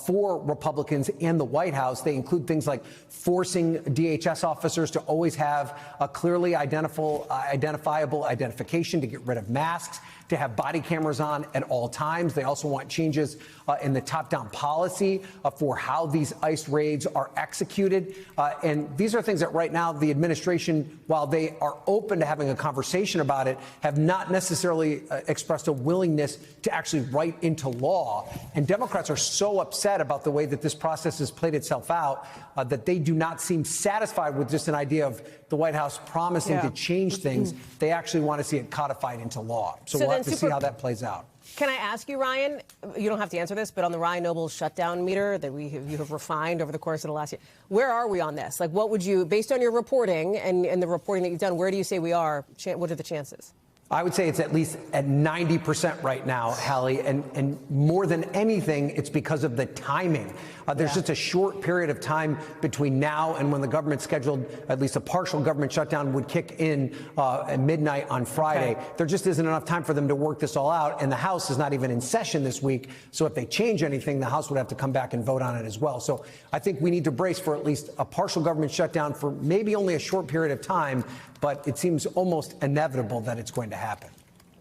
for Republicans and the White House. They include things like forcing DHS officers to always have a clearly identifiable identification, to get rid of masks, to have body cameras on at all times. They also want changes in the top-down policy for how these ICE raids are executed. And these are things that right now the administration, while they are open to having a conversation about it, have not necessarily expressed a willingness to actually write into law. And Democrats are so upset about the way that this process has played itself out that they do not seem satisfied with just an idea of the White House promising to change things. They actually want to see it codified into law. So we'll have to see how that plays out. Can I ask you, Ryan, you don't have to answer this, but on the Ryan Nobles shutdown meter that you have refined over the course of the last year, where are we on this? Like, what would you, based on your reporting and the reporting that you've done, where do you say we are? What are the chances? I would say it's at least at 90% right now, Hallie, and more than anything, it's because of the timing. There's just a short period of time between now and when the government scheduled at least a partial government shutdown would kick in at midnight on Friday. Okay. There just isn't enough time for them to work this all out, and the House is not even in session this week. So if they change anything, the House would have to come back and vote on it as well. So I think we need to brace for at least a partial government shutdown for maybe only a short period of time, but it seems almost inevitable that it's going to happen.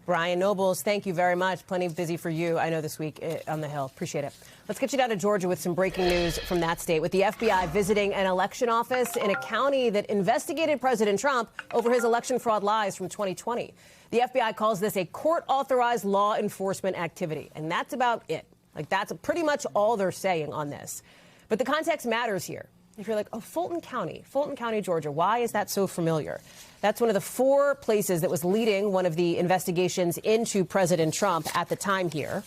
Ryan Nobles, thank you very much. Plenty busy for you, I know, this week on the Hill. Appreciate it. Let's get you down to Georgia with some breaking news from that state, with the FBI visiting an election office in a county that investigated President Trump over his election fraud lies from 2020. The FBI calls this a court-authorized law enforcement activity, and that's about it. Like, that's pretty much all they're saying on this. But the context matters here. If you're like, oh, Fulton County, Georgia, why is that so familiar? That's one of the 4 places that was leading one of the investigations into President Trump at the time here.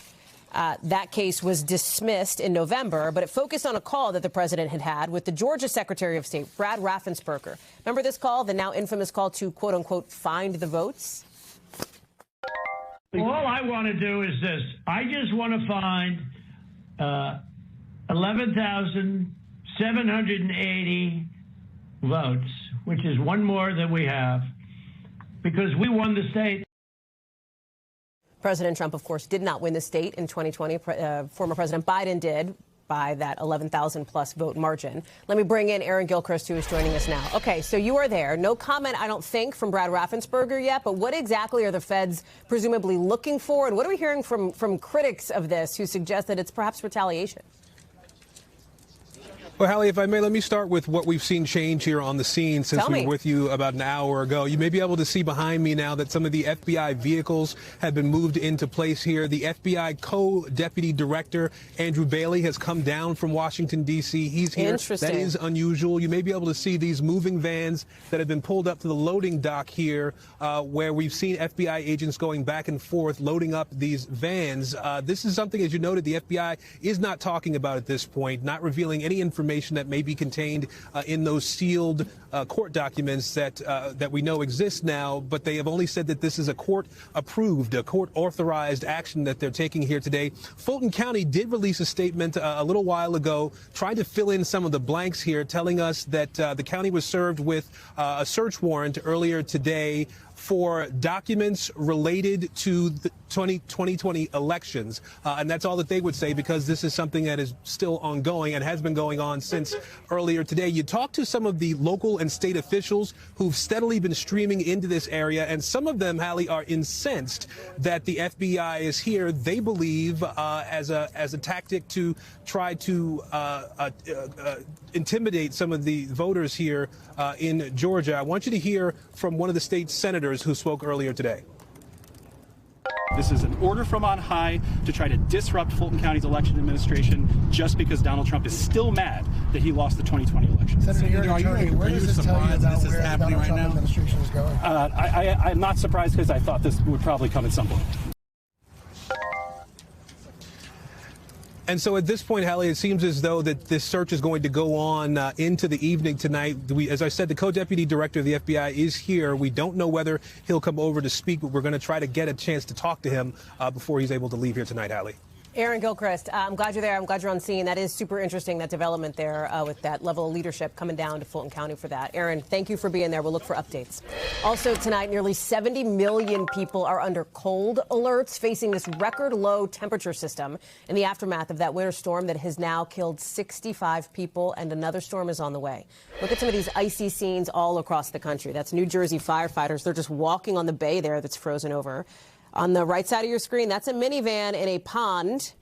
That case was dismissed in November, but it focused on a call that the president had had with the Georgia Secretary of State, Brad Raffensperger. Remember this call, the now infamous call to, quote unquote, find the votes? All I want to do is this. I just want to find 11,780 votes, which is one more than we have. because we won the state. President Trump, of course, did not win the state in 2020. Former President Biden did by that 11,000 plus vote margin. Let me bring in Aaron Gilchrist, who is joining us now. Okay, so you are there. No comment, I don't think, from Brad Raffensperger yet, but what exactly are the feds presumably looking for? And what are we hearing from critics of this who suggest that it's perhaps retaliation? Well, Hallie, if I may, let me start with what we've seen change here on the scene since we were with you about an hour ago. You may be able to see behind me now that some of the FBI vehicles have been moved into place here. The FBI co-deputy director, Andrew Bailey, has come down from Washington, D.C. He's here. Interesting. That is unusual. You may be able to see these moving vans that have been pulled up to the loading dock here, where we've seen FBI agents going back and forth loading up these vans. This is something, as you noted, the FBI is not talking about at this point, not revealing any information that may be contained in those sealed court documents that we know exist now, but they have only said that this is a court-approved, a court-authorized action that they're taking here today. Fulton County did release a statement a little while ago trying to fill in some of the blanks here, telling us that the county was served with a search warrant earlier today for documents related to the 2020 elections. And that's all that they would say, because this is something that is still ongoing and has been going on since earlier today. You talked to some of the local and state officials who've steadily been streaming into this area, and some of them, Hallie, are incensed that the FBI is here. They believe as a tactic to try to intimidate some of the voters here in Georgia. I want you to hear from one of the state senators who spoke earlier today. This is an order from on high to try to disrupt Fulton County's election administration just because Donald Trump is still mad that he lost the 2020 election. Senator, you're an attorney. Where does this tell you about where the Donald Trump administration is going? I'm not surprised, because I thought this would probably come at some point. And so at this point, Hallie, it seems as though that this search is going to go on into the evening tonight. As I said, the co-deputy director of the FBI is here. We don't know whether he'll come over to speak, but we're going to try to get a chance to talk to him before he's able to leave here tonight, Hallie. Aaron Gilchrist, I'm glad you're there. I'm glad you're on scene. That is super interesting, that development there with that level of leadership coming down to Fulton County for that. Aaron, thank you for being there. We'll look for updates. Also tonight, nearly 70 million people are under cold alerts, facing this record low temperature system in the aftermath of that winter storm that has now killed 65 people, and another storm is on the way. Look at some of these icy scenes all across the country. That's New Jersey firefighters. They're just walking on the bay there that's frozen over. On the right side of your screen, that's a minivan in a pond,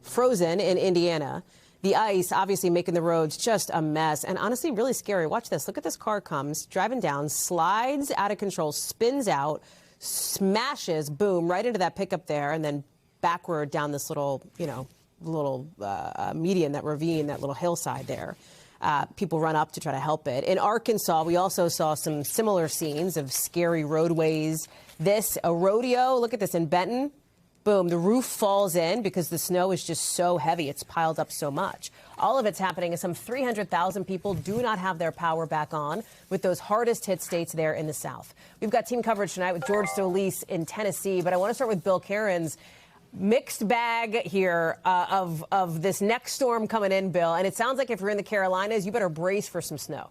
frozen in Indiana. The ice obviously making the roads just a mess, and honestly really scary. Watch this. Look at this car comes, driving down, slides out of control, spins out, smashes, boom, right into that pickup there, and then backward down this little, median, that ravine, that little hillside there. People run up to try to help it. In Arkansas, we also saw some similar scenes of scary roadways. A rodeo, look at this, in Benton. Boom, the roof falls in because the snow is just so heavy. It's piled up so much. All of it's happening as some 300,000 people do not have their power back on, with those hardest hit states there in the South. We've got team coverage tonight with George Solis in Tennessee, but I want to start with Bill Cairns. Mixed bag here of this next storm coming in, Bill. And it sounds like if you're in the Carolinas, you better brace for some snow.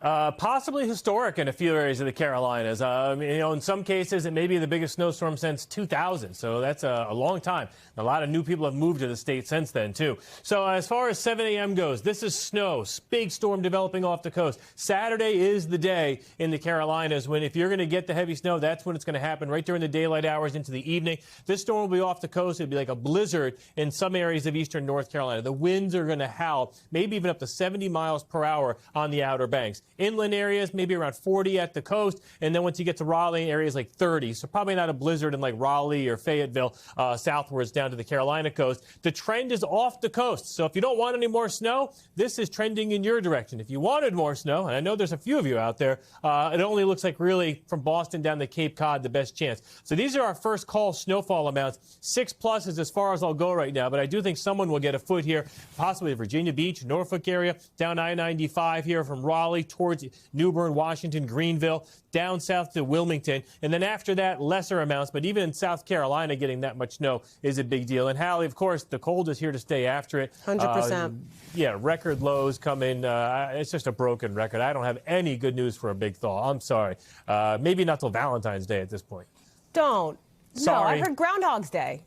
Possibly historic in a few areas of the Carolinas. In some cases, it may be the biggest snowstorm since 2000. So that's a long time. A lot of new people have moved to the state since then, too. So as far as 7 a.m. goes, this is snow. Big storm developing off the coast. Saturday is the day in the Carolinas when, if you're going to get the heavy snow, that's when it's going to happen, right during the daylight hours into the evening. This storm will be off the coast. It'll be like a blizzard in some areas of eastern North Carolina. The winds are going to howl, maybe even up to 70 miles per hour on the Outer Banks. Inland areas, maybe around 40 at the coast. And then once you get to Raleigh, areas like 30. So probably not a blizzard in like Raleigh or Fayetteville, southwards down to the Carolina coast. The trend is off the coast. So if you don't want any more snow, this is trending in your direction. If you wanted more snow, and I know there's a few of you out there, it only looks like really from Boston down to Cape Cod, the best chance. So these are our first call snowfall amounts. 6+ is as far as I'll go right now, but I do think someone will get a foot here, possibly Virginia Beach, Norfolk area, down I-95 here from Raleigh, towards New Bern, Washington, Greenville, down south to Wilmington. And then after that, lesser amounts. But even in South Carolina, getting that much snow is a big deal. And Hallie, of course, the cold is here to stay after it. 100%. Yeah, record lows come in. It's just a broken record. I don't have any good news for a big thaw. I'm sorry. Maybe not till Valentine's Day at this point. Don't. Sorry. No, I heard Groundhog's Day.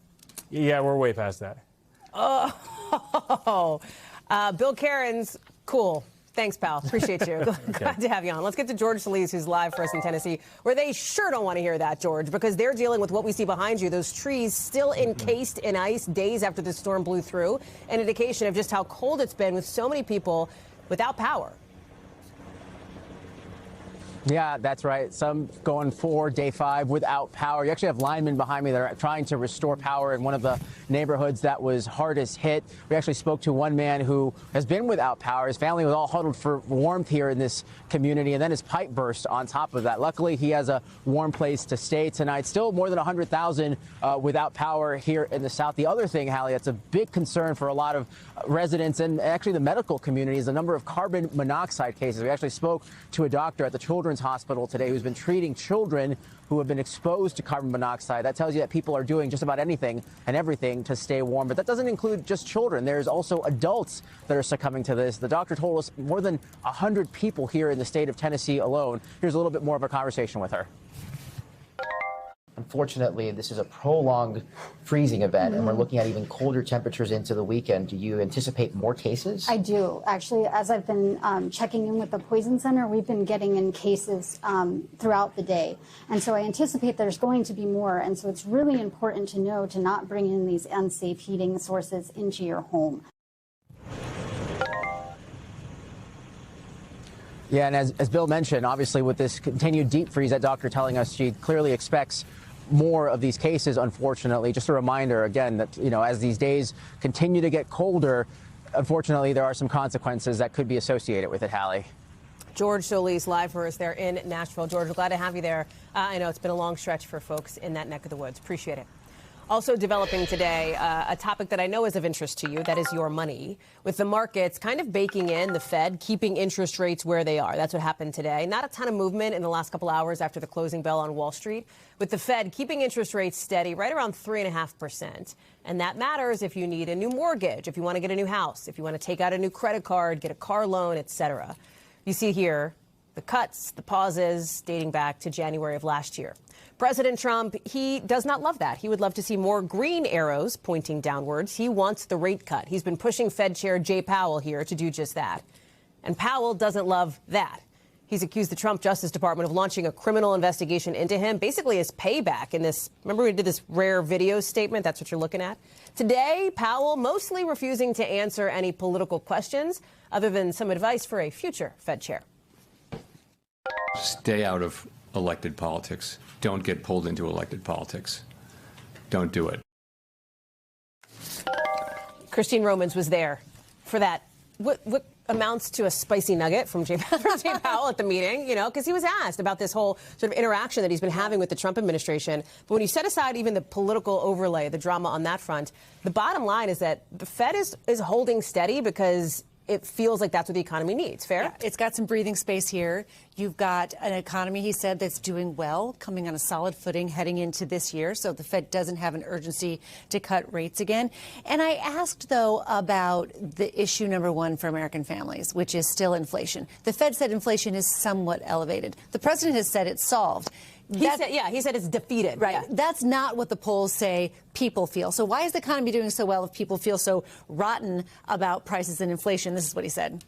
Yeah, we're way past that. Oh, Bill Cairns, cool. Thanks, pal. Appreciate you. Glad to have you on. Let's get to George Solis, who's live for us in Tennessee, where they sure don't want to hear that, George, because they're dealing with what we see behind you, those trees still encased in ice days after the storm blew through, an indication of just how cold it's been with so many people without power. Yeah, that's right. Some going for day 5 without power. You actually have linemen behind me that are trying to restore power in one of the neighborhoods that was hardest hit. We actually spoke to one man who has been without power. His family was all huddled for warmth here in this community, and then his pipe burst on top of that. Luckily, he has a warm place to stay tonight. Still more than 100,000 without power here in the South. The other thing, Hallie, that's a big concern for a lot of residents and actually the medical community is the number of carbon monoxide cases. We actually spoke to a doctor at the Children's Hospital today who's been treating children who have been exposed to carbon monoxide. That tells you that people are doing just about anything and everything to stay warm. But that doesn't include just children. There's also adults that are succumbing to this. The doctor told us more than 100 people here in the state of Tennessee alone. Here's a little bit more of a conversation with her. Unfortunately, this is a prolonged freezing event, and we're looking at even colder temperatures into the weekend. Do you anticipate more cases? I do. Actually, as I've been checking in with the Poison Center, we've been getting in cases throughout the day. And so I anticipate there's going to be more. And so it's really important to know to not bring in these unsafe heating sources into your home. Yeah, and as Bill mentioned, obviously with this continued deep freeze, that doctor telling us she clearly expects more of these cases, unfortunately. Just a reminder, again, that, you know, as these days continue to get colder, unfortunately, there are some consequences that could be associated with it, Hallie. George Solis live for us there in Nashville. George, we're glad to have you there. I know it's been a long stretch for folks in that neck of the woods. Appreciate it. Also developing today, a topic that I know is of interest to you, that is your money, with the markets kind of baking in the Fed, keeping interest rates where they are. That's what happened today. Not a ton of movement in the last couple hours after the closing bell on Wall Street, with the Fed keeping interest rates steady right around 3.5%. And that matters if you need a new mortgage, if you want to get a new house, if you want to take out a new credit card, get a car loan, etc. You see here the cuts, the pauses dating back to January of last year. President Trump, he does not love that. He would love to see more green arrows pointing downwards. He wants the rate cut. He's been pushing Fed Chair Jay Powell here to do just that. And Powell doesn't love that. He's accused the Trump Justice Department of launching a criminal investigation into him, basically as payback in this. Remember we did this rare video statement? That's what you're looking at. Today, Powell mostly refusing to answer any political questions other than some advice for a future Fed chair. Stay out of elected politics. Don't get pulled into elected politics. Don't do it. Christine Romans was there for that. What amounts to a spicy nugget from Jay Powell at the meeting, you know, because he was asked about this whole sort of interaction that he's been having with the Trump administration. But when you set aside even the political overlay, the drama on that front, the bottom line is that the Fed is holding steady because it feels like that's what the economy needs. Fair? Yeah, it's got some breathing space here. You've got an economy, he said, that's doing well, coming on a solid footing heading into this year. So the Fed doesn't have an urgency to cut rates again. And I asked, though, about the issue number one for American families, which is still inflation. The Fed said inflation is somewhat elevated. The president has said it's solved. He said it's defeated. Right. Yeah. That's not what the polls say people feel. So why is the economy doing so well if people feel so rotten about prices and inflation? This is what he said.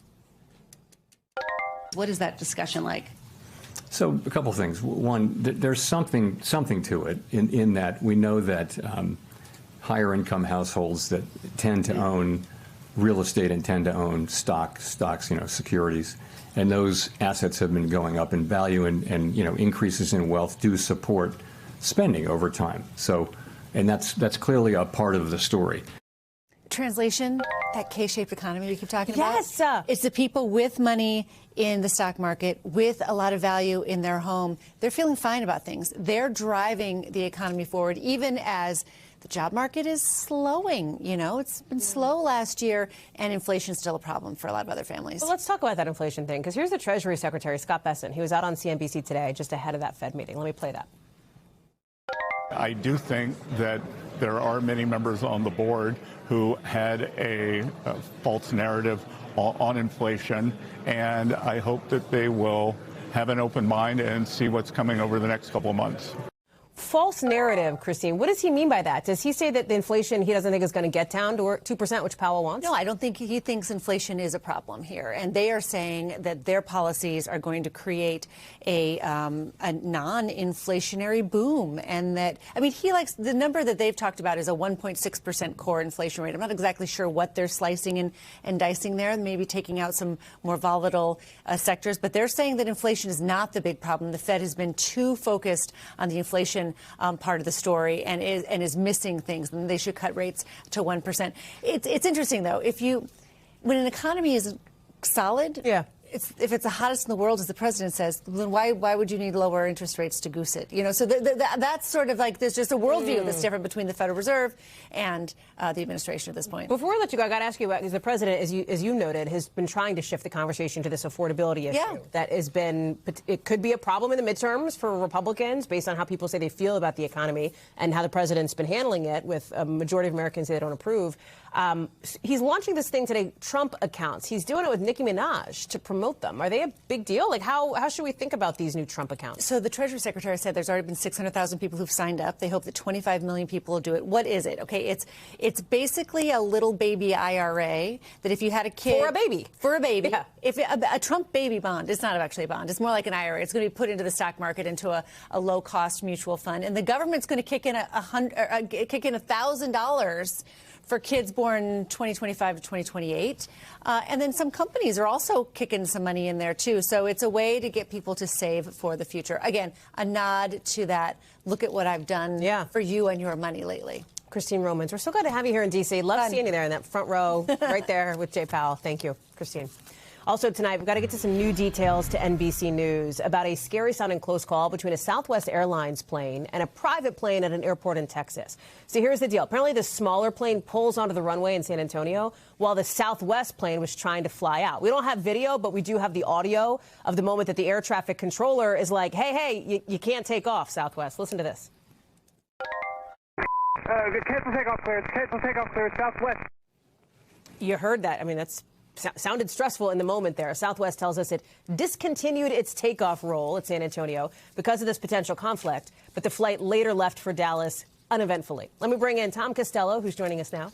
What is that discussion like? So a couple things. One, there's something to it in that we know that higher income households that tend to own real estate and tend to own stocks, you know, securities. And those assets have been going up in value, and you know, increases in wealth do support spending over time. So, and that's clearly a part of the story. Translation, that K-shaped economy we keep talking about? Yes. It's the people with money in the stock market, with a lot of value in their home. They're feeling fine about things. They're driving the economy forward, even as the job market is slowing. You know, it's been slow last year, and inflation is still a problem for a lot of other families. Well, let's talk about that inflation thing, because here's the Treasury Secretary, Scott Bessent. He was out on CNBC today just ahead of that Fed meeting. Let me play that. I do think that there are many members on the board who had a false narrative on inflation, and I hope that they will have an open mind and see what's coming over the next couple of months. False narrative, Christine. What does he mean by that? Does he say that the inflation he doesn't think is going to get down to 2%, which Powell wants? No, I don't think he thinks inflation is a problem here. And they are saying that their policies are going to create a non-inflationary boom. And that, I mean, he likes the number that they've talked about is a 1.6% core inflation rate. I'm not exactly sure what they're slicing and dicing there, maybe taking out some more volatile sectors. But they're saying that inflation is not the big problem. The Fed has been too focused on the inflation part of the story and is missing things, and they should cut rates to 1%. It's interesting, though, when an economy is solid, if it's the hottest in the world, as the president says, then why would you need lower interest rates to goose it? You know, so that's sort of like there's just a worldview that's different between the Federal Reserve and the administration at this point. Before I let you go, I got to ask you about, because the president, as you noted, has been trying to shift the conversation to this affordability issue that has been, it could be a problem in the midterms for Republicans based on how people say they feel about the economy and how the president's been handling it, with a majority of Americans say they don't approve. He's launching this thing today, Trump accounts. He's doing it with Nicki Minaj to promote them. Are they a big deal? Like, how should we think about these new Trump accounts? So the Treasury Secretary said there's already been 600,000 people who've signed up. They hope that 25 million people will do it. What is it? Okay, it's basically a little baby IRA that if you had a kid... For a baby. Yeah. If a Trump baby bond, it's not actually a bond. It's more like an IRA. It's going to be put into the stock market, into a low-cost mutual fund. And the government's going to kick in $1,000 for kids born 2025 to 2028. And then some companies are also kicking some money in there, too. So it's a way to get people to save for the future. Again, a nod to that, look at what I've done for you and your money lately. Christine Romans, we're so glad to have you here in D.C. Love seeing you there in that front row right there with Jay Powell. Thank you, Christine. Also tonight, we've got to get to some new details to NBC News about a scary-sounding close call between a Southwest Airlines plane and a private plane at an airport in Texas. So here's the deal. Apparently, the smaller plane pulls onto the runway in San Antonio while the Southwest plane was trying to fly out. We don't have video, but we do have the audio of the moment that the air traffic controller is like, hey, you can't take off, Southwest. Listen to this. Cancel takeoff clearance. Cancel takeoff clearance. Southwest. You heard that. I mean, that's sounded stressful in the moment there. Southwest tells us it discontinued its takeoff roll at San Antonio because of this potential conflict, but the flight later left for Dallas uneventfully. Let me bring in Tom Costello, who's joining us now.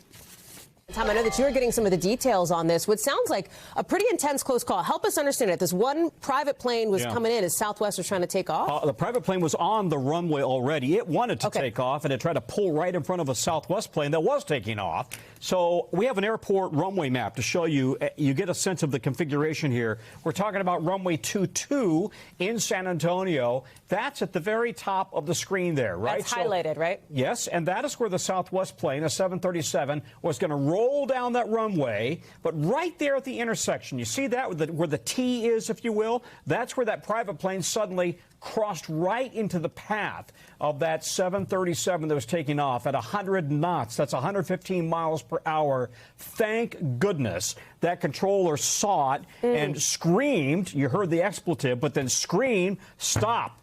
Tom, I know that you're getting some of the details on this, what sounds like a pretty intense close call. Help us understand it. This one private plane was coming in as Southwest was trying to take off? The private plane was on the runway already. It wanted to take off, and it tried to pull right in front of a Southwest plane that was taking off. So we have an airport runway map to show you. You get a sense of the configuration here. We're talking about runway 22 in San Antonio. That's at the very top of the screen there, right? That's highlighted, right? Yes, and that is where the Southwest plane, a 737, was going to roll down that runway. But right there at the intersection, you see that where the T is, if you will? That's where that private plane suddenly crossed right into the path of that 737 that was taking off at 100 knots. That's 115 miles per hour. Thank goodness that controller saw it and screamed. You heard the expletive, but then screamed, stop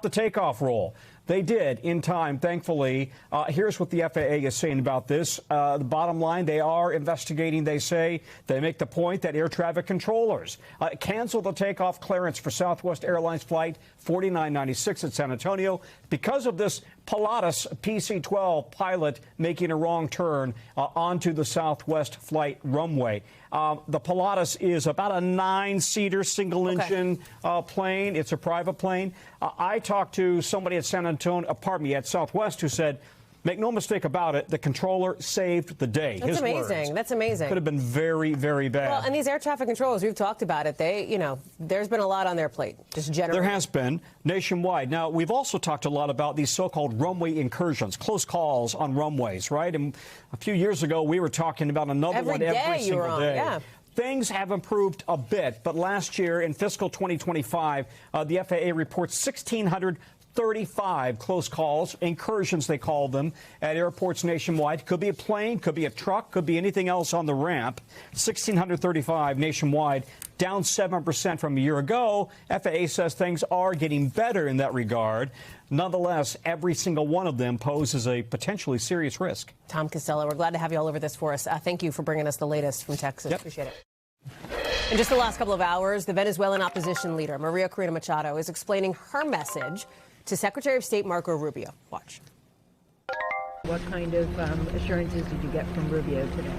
the takeoff roll. They did in time, thankfully. Here's what the FAA is saying about this. The bottom line, they are investigating, they say. They make the point that air traffic controllers canceled the takeoff clearance for Southwest Airlines Flight 4996 at San Antonio because of this Pilatus PC-12 pilot making a wrong turn onto the Southwest flight runway. The Pilatus is about a 9-seater single-engine plane. It's a private plane. I talked to somebody at at Southwest who said, make no mistake about it, the controller saved the day. That's amazing. Words. That's amazing. Could have been very, very bad. Well, and these air traffic controllers, we've talked about it. There's been a lot on their plate, just generally. There has been nationwide. Now, we've also talked a lot about these so-called runway incursions, close calls on runways, right? And a few years ago, we were talking about another one every single day. Yeah. Things have improved a bit, but last year in fiscal 2025, the FAA reports 1,600 35 close calls, incursions they called them, at airports nationwide. Could be a plane, could be a truck, could be anything else on the ramp. 1,635 nationwide, down 7% from a year ago. FAA says things are getting better in that regard. Nonetheless, every single one of them poses a potentially serious risk. Tom Costello, we're glad to have you all over this for us. Thank you for bringing us the latest from Texas. Yep. Appreciate it. In just the last couple of hours, the Venezuelan opposition leader, Maria Corina Machado, is explaining her message to Secretary of State Marco Rubio. Watch. What kind of assurances did you get from Rubio today?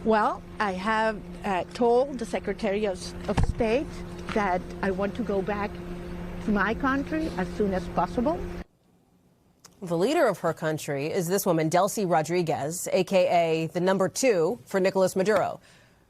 Well, I have told the Secretary of State that I want to go back to my country as soon as possible. The leader of her country is this woman, Delcy Rodriguez, a.k.a. the number 2 for Nicolas Maduro.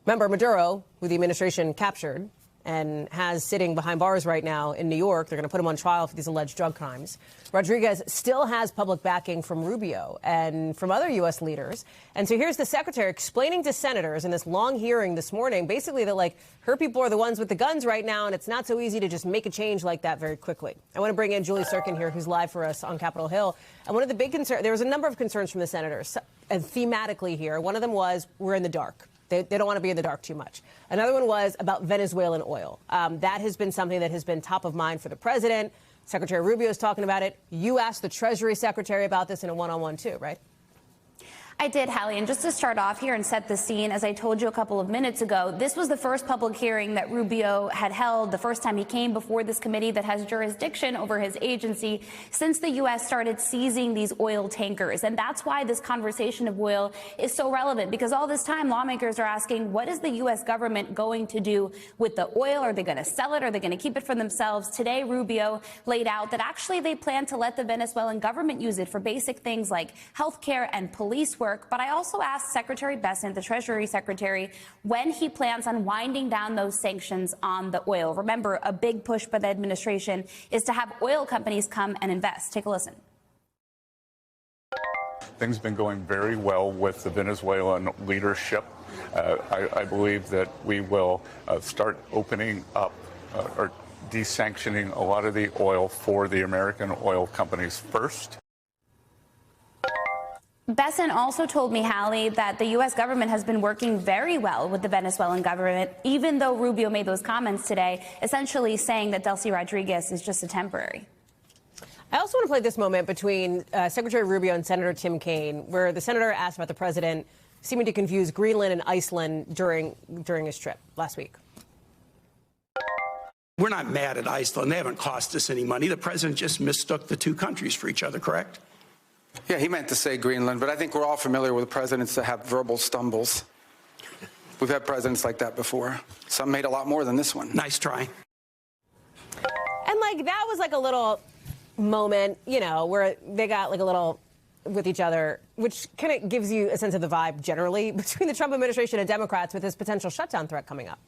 Remember, Maduro, who the administration captured and has sitting behind bars right now in New York. They're going to put him on trial for these alleged drug crimes. Rodriguez still has public backing from Rubio and from other U.S. leaders. And so here's the secretary explaining to senators in this long hearing this morning, basically that, like, her people are the ones with the guns right now, and it's not so easy to just make a change like that very quickly. I want to bring in Julie Sirkin here, who's live for us on Capitol Hill. And one of the big concerns, there was a number of concerns from the senators, and thematically here, one of them was we're in the dark. They don't want to be in the dark too much. Another one was about Venezuelan oil. That has been something that has been top of mind for the president. Secretary Rubio is talking about it. You asked the Treasury Secretary about this in a one-on-one too, right? I did, Hallie, and just to start off here and set the scene, as I told you a couple of minutes ago, this was the first public hearing that Rubio had held, the first time he came before this committee that has jurisdiction over his agency since the U.S. started seizing these oil tankers. And that's why this conversation of oil is so relevant, because all this time lawmakers are asking, what is the U.S. government going to do with the oil? Are they going to sell it? Are they going to keep it for themselves? Today, Rubio laid out that actually they plan to let the Venezuelan government use it for basic things like health care and police work. But I also asked Secretary Bessent, the Treasury Secretary, when he plans on winding down those sanctions on the oil. Remember, a big push by the administration is to have oil companies come and invest. Take a listen. Things have been going very well with the Venezuelan leadership. I believe that we will start opening up or desanctioning a lot of the oil for the American oil companies first. Bessent also told me, Hallie, that the U.S. government has been working very well with the Venezuelan government, even though Rubio made those comments today, essentially saying that Delcy Rodriguez is just a temporary. I also want to play this moment between Secretary Rubio and Senator Tim Kaine, where the senator asked about the president seeming to confuse Greenland and Iceland during his trip last week. We're not mad at Iceland. They haven't cost us any money. The president just mistook the two countries for each other, correct? Yeah, he meant to say Greenland, but I think we're all familiar with presidents that have verbal stumbles. We've had presidents like that before. Some made a lot more than this one. Nice try. And, like, that was like a little moment, you know, where they got like a little with each other, which kind of gives you a sense of the vibe generally between the Trump administration and Democrats with this potential shutdown threat coming up.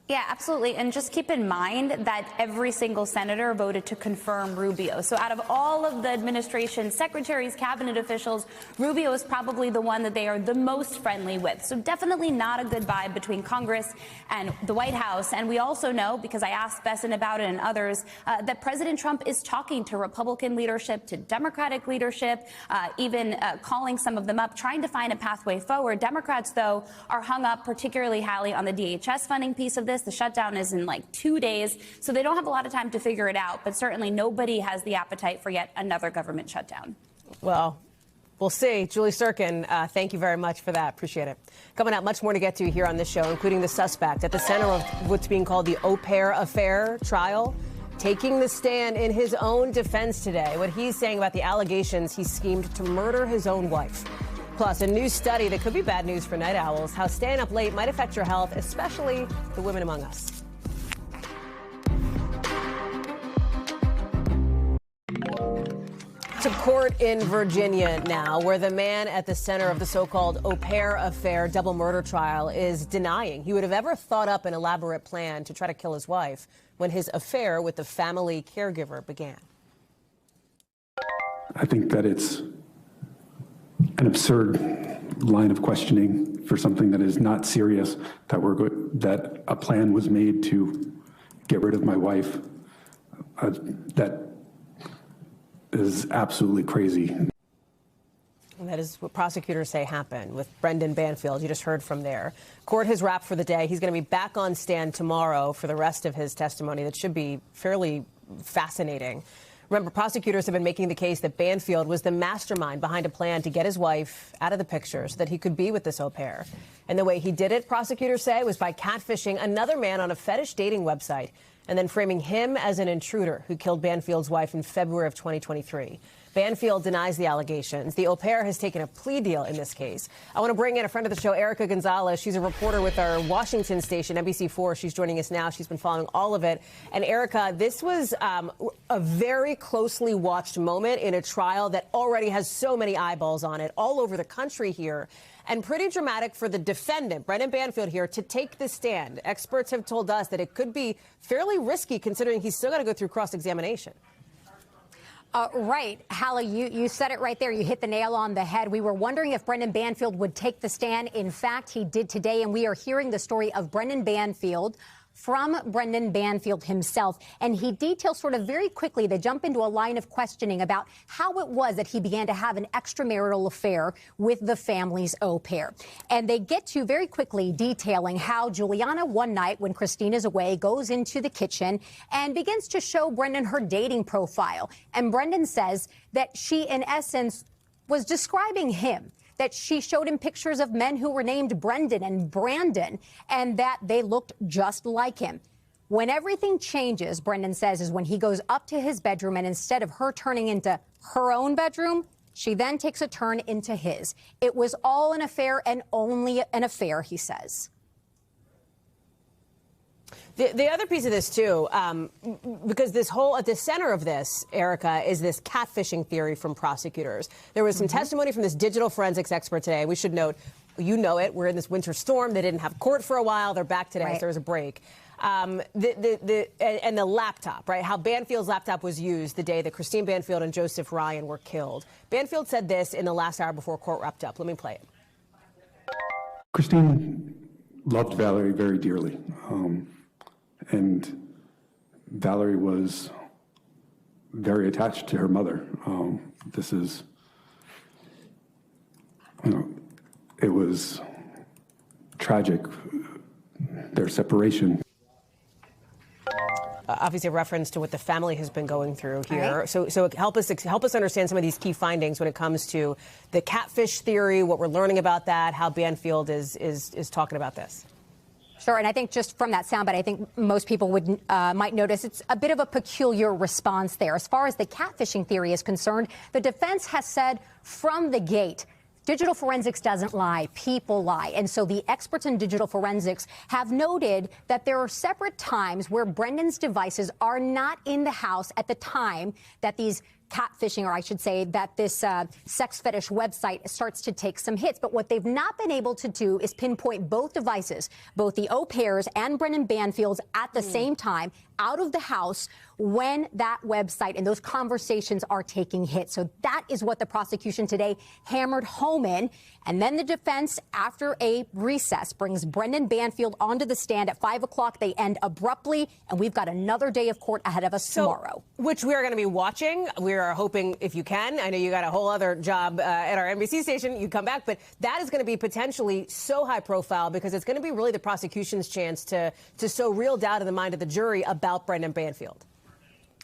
Yeah, absolutely. And just keep in mind that every single senator voted to confirm Rubio. So out of all of the administration secretaries, cabinet officials, Rubio is probably the one that they are the most friendly with. So definitely not a good vibe between Congress and the White House. And we also know, because I asked Bessent about it and others, that President Trump is talking to Republican leadership, to Democratic leadership, even calling some of them up, trying to find a pathway forward. Democrats, though, are hung up, particularly, Hallie, on the DHS funding piece of this. The shutdown is in like 2 days, so they don't have a lot of time to figure it out. But certainly nobody has the appetite for yet another government shutdown. Well, we'll see. Julie Sirkin, thank you very much for that. Appreciate it. Coming up, much more to get to here on this show, including the suspect at the center of what's being called the au pair affair trial, taking the stand in his own defense today. What he's saying about the allegations he schemed to murder his own wife. Plus, a new study that could be bad news for night owls, how staying up late might affect your health, especially the women among us. To court in Virginia now, where the man at the center of the so-called au pair affair double murder trial is denying he would have ever thought up an elaborate plan to try to kill his wife when his affair with the family caregiver began. I think that it's an absurd line of questioning for something that is not serious, that a plan was made to get rid of my wife, that is absolutely crazy. And that is what prosecutors say happened with Brendan Banfield. You just heard from there. Court has wrapped for the day. He's going to be back on stand tomorrow for the rest of his testimony. That should be fairly fascinating. Remember, prosecutors have been making the case that Banfield was the mastermind behind a plan to get his wife out of the picture so that he could be with this au pair. And the way he did it, prosecutors say, was by catfishing another man on a fetish dating website and then framing him as an intruder who killed Banfield's wife in February of 2023. Banfield denies the allegations. The au pair has taken a plea deal in this case. I want to bring in a friend of the show, Erica Gonzalez. She's a reporter with our Washington station, NBC4. She's joining us now. She's been following all of it. And Erica, this was a very closely watched moment in a trial that already has so many eyeballs on it all over the country here. And pretty dramatic for the defendant, Brendan Banfield, here to take the stand. Experts have told us that it could be fairly risky considering he's still got to go through cross-examination. Right. Hallie, you said it right there. You hit the nail on the head. We were wondering if Brendan Banfield would take the stand. In fact, he did today, and we are hearing the story of Brendan Banfield from Brendan Banfield himself. And he details sort of very quickly, they jump into a line of questioning about how it was that he began to have an extramarital affair with the family's au pair. And they get to very quickly detailing how Juliana one night when Christina's away goes into the kitchen and begins to show Brendan her dating profile. And Brendan says that she, in essence, was describing him, that she showed him pictures of men who were named Brendan and Brandon, and that they looked just like him. When everything changes, Brendan says, is when he goes up to his bedroom, and instead of her turning into her own bedroom, she then takes a turn into his. It was all an affair and only an affair, he says. The other piece of this, too, because this whole at the center of this, Erica, is this catfishing theory from prosecutors. There was some testimony from this digital forensics expert today. We should note, you know it, we're in this winter storm. They didn't have court for a while. They're back today, so there was a break. And the laptop, right, how Banfield's laptop was used the day that Christine Banfield and Joseph Ryan were killed. Banfield said this in the last hour before court wrapped up. Let me play it. Christine loved Valerie very dearly. And Valerie was very attached to her mother. This is, it was tragic, their separation. Obviously a reference to what the family has been going through here. Right. So help us understand some of these key findings when it comes to the catfish theory, what we're learning about that, how Banfield is talking about this. Sure, and I think just from that soundbite, I think most people would might notice it's a bit of a peculiar response there. As far as the catfishing theory is concerned, the defense has said from the gate, digital forensics doesn't lie, people lie. And so the experts in digital forensics have noted that there are separate times where Brendan's devices are not in the house at the time that these catfishing, or I should say that this sex fetish website starts to take some hits. But what they've not been able to do is pinpoint both devices, both the au pairs and Brendan Banfield's at the same time out of the house when that website and those conversations are taking hits. So that is what the prosecution today hammered home in. And then the defense, after a recess, brings Brendan Banfield onto the stand at 5 o'clock. They end abruptly, and we've got another day of court ahead of us tomorrow. Which we are going to be watching. We are hoping, if you can, I know you got a whole other job at our NBC station, you come back, but that is going to be potentially so high profile because it's going to be really the prosecution's chance to sow real doubt in the mind of the jury about Brendan Banfield.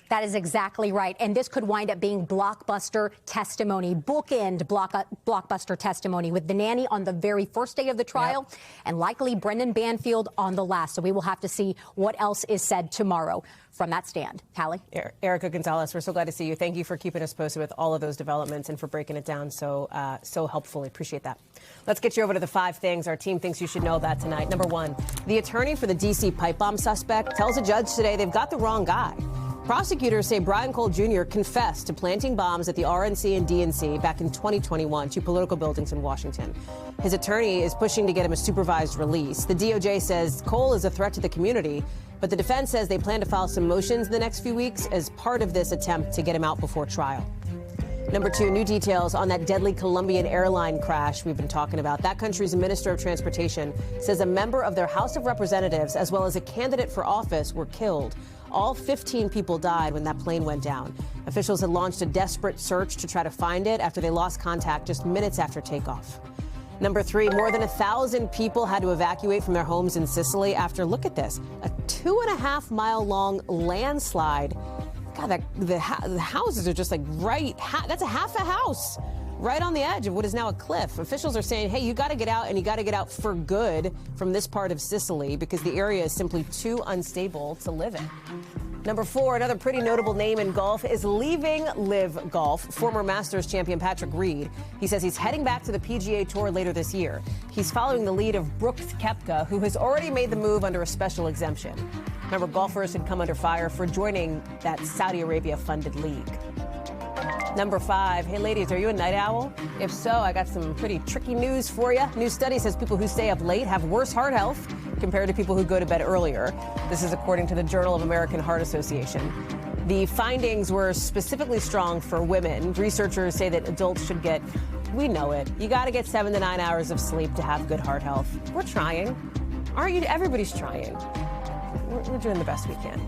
That is exactly right. And this could wind up being blockbuster testimony, bookend blockbuster testimony with the nanny on the very first day of the trial and likely Brendan Banfield on the last. So we will have to see what else is said tomorrow from that stand. Hallie? Erica Gonzalez, we're so glad to see you. Thank you for keeping us posted with all of those developments and for breaking it down so helpfully. Appreciate that. Let's get you over to the 5 things our team thinks you should know about tonight. Number 1, the attorney for the D.C. pipe bomb suspect tells a judge today they've got the wrong guy. Prosecutors say Brian Cole Jr. confessed to planting bombs at the RNC and DNC back in 2021, 2 political buildings in Washington. His attorney is pushing to get him a supervised release. The DOJ says Cole is a threat to the community, but the defense says they plan to file some motions in the next few weeks as part of this attempt to get him out before trial. Number 2, new details on that deadly Colombian airline crash we've been talking about. That country's Minister of Transportation says a member of their House of Representatives, as well as a candidate for office, were killed. All 15 people died when that plane went down. Officials had launched a desperate search to try to find it after they lost contact just minutes after takeoff. Number 3, more than 1,000 people had to evacuate from their homes in Sicily after, look at this, a 2.5-mile-long landslide. God, the houses are just like that's a half a house right on the edge of what is now a cliff. Officials are saying, hey, you got to get out, and you got to get out for good from this part of Sicily because the area is simply too unstable to live in. Number 4, another pretty notable name in golf is leaving Live Golf. Former Masters champion Patrick Reed. He says he's heading back to the PGA Tour later this year. He's following the lead of Brooks Koepka, who has already made the move under a special exemption. Remember, golfers had come under fire for joining that Saudi Arabia-funded league. Number 5, hey ladies, are you a night owl? If so, I got some pretty tricky news for you. New study says people who stay up late have worse heart health compared to people who go to bed earlier. This is according to the Journal of American Heart Association. The findings were specifically strong for women. Researchers say that adults should get, we know it, you got to get 7 to 9 hours of sleep to have good heart health. We're trying. Aren't you? Everybody's trying. We're doing the best we can.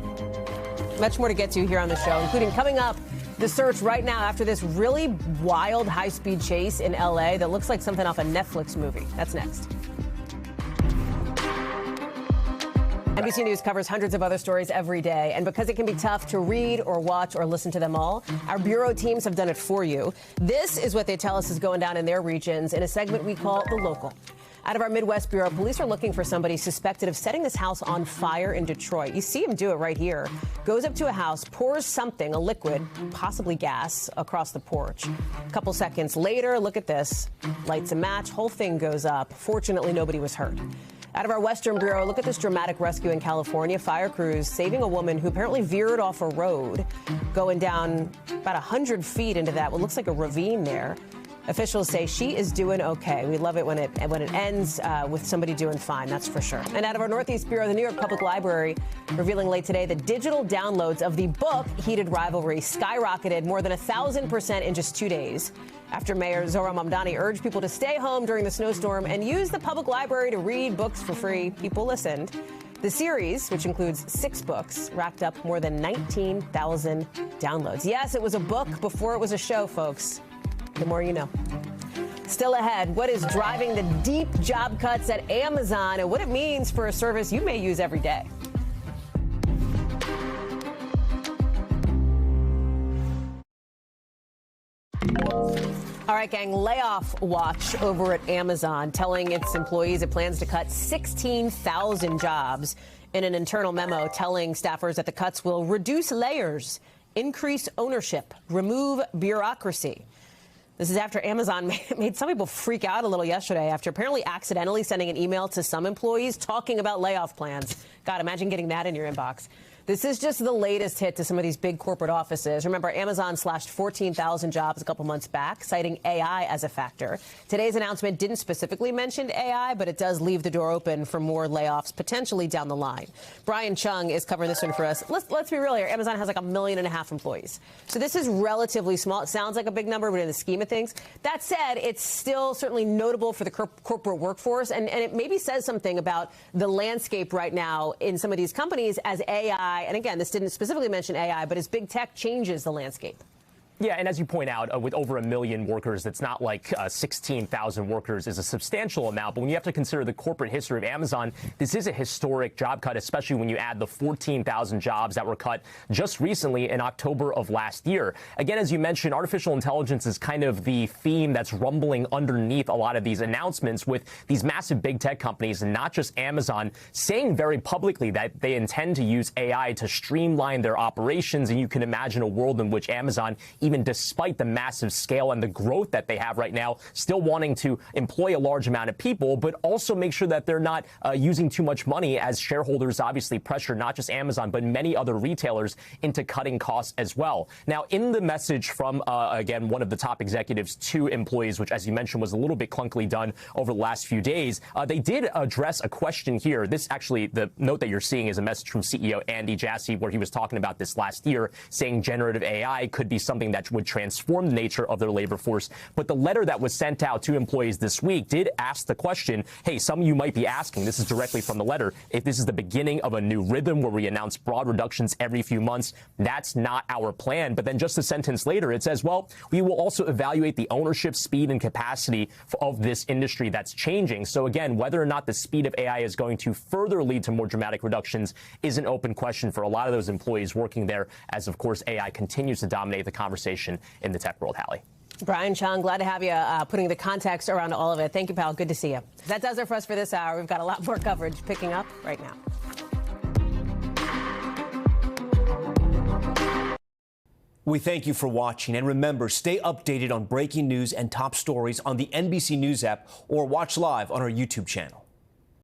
Much more to get to here on the show, including coming up, the search right now after this really wild high-speed chase in L.A. that looks like something off a Netflix movie. That's next. NBC News covers hundreds of other stories every day, and because it can be tough to read or watch or listen to them all, our bureau teams have done it for you. This is what they tell us is going down in their regions in a segment we call The Local. Out of our Midwest Bureau, police are looking for somebody suspected of setting this house on fire in Detroit. You see him do it right here. Goes up to a house, pours something, a liquid, possibly gas, across the porch. A couple seconds later, look at this, lights a match, whole thing goes up. Fortunately, nobody was hurt. Out of our Western Bureau, look at this dramatic rescue in California. Fire crews saving a woman who apparently veered off a road, going down about 100 feet into that, what looks like a ravine there. Officials say she is doing okay. We love it when it ends with somebody doing fine, that's for sure. And out of our Northeast Bureau, the New York Public Library revealing late today that digital downloads of the book Heated Rivalry skyrocketed more than 1,000% in just 2 days after Mayor Zohran Mamdani urged people to stay home during the snowstorm and use the public library to read books for free. People listened. The series, which includes 6 books, racked up more than 19,000 downloads. Yes, it was a book before it was a show, folks. The more you know. Still ahead, what is driving the deep job cuts at Amazon and what it means for a service you may use every day. All right, gang, layoff watch over at Amazon telling its employees it plans to cut 16,000 jobs in an internal memo telling staffers that the cuts will reduce layers, increase ownership, remove bureaucracy. This is after Amazon made some people freak out a little yesterday after apparently accidentally sending an email to some employees talking about layoff plans. God, imagine getting that in your inbox. This is just the latest hit to some of these big corporate offices. Remember, Amazon slashed 14,000 jobs a couple months back, citing AI as a factor. Today's announcement didn't specifically mention AI, but it does leave the door open for more layoffs potentially down the line. Brian Chung is covering this one for us. Let's be real here. Amazon has like 1.5 million employees. So this is relatively small. It sounds like a big number, but in the scheme of things. That said, it's still certainly notable for the corporate workforce, and it maybe says something about the landscape right now in some of these companies as AI, and again, this didn't specifically mention AI, but as big tech changes the landscape. Yeah, and as you point out, with over 1 million workers, it's not like 16,000 workers is a substantial amount. But when you have to consider the corporate history of Amazon, this is a historic job cut, especially when you add the 14,000 jobs that were cut just recently in October of last year. Again, as you mentioned, artificial intelligence is kind of the theme that's rumbling underneath a lot of these announcements with these massive big tech companies, and not just Amazon, saying very publicly that they intend to use AI to streamline their operations. And you can imagine a world in which Amazon, even despite the massive scale and the growth that they have right now, still wanting to employ a large amount of people, but also make sure that they're not using too much money, as shareholders obviously pressure not just Amazon, but many other retailers into cutting costs as well. Now, in the message from, again, one of the top executives to employees, which, as you mentioned, was a little bit clunkily done over the last few days, they did address a question here. This actually, the note that you're seeing is a message from CEO Andy Jassy, where he was talking about this last year, saying generative AI could be something that that would transform the nature of their labor force. But the letter that was sent out to employees this week did ask the question, hey, some of you might be asking, this is directly from the letter, if this is the beginning of a new rhythm where we announce broad reductions every few months. That's not our plan. But then just a sentence later, it says, well, we will also evaluate the ownership, speed, and capacity of this industry that's changing. So again, whether or not the speed of AI is going to further lead to more dramatic reductions is an open question for a lot of those employees working there, as of course AI continues to dominate the conversation in the tech world. Hallie. Brian Chung, glad to have you putting the context around all of it. Thank you, pal. Good to see you. That does it for us for this hour. We've got a lot more coverage picking up right now. We thank you for watching, and remember, stay updated on breaking news and top stories on the NBC News app or watch live on our YouTube channel.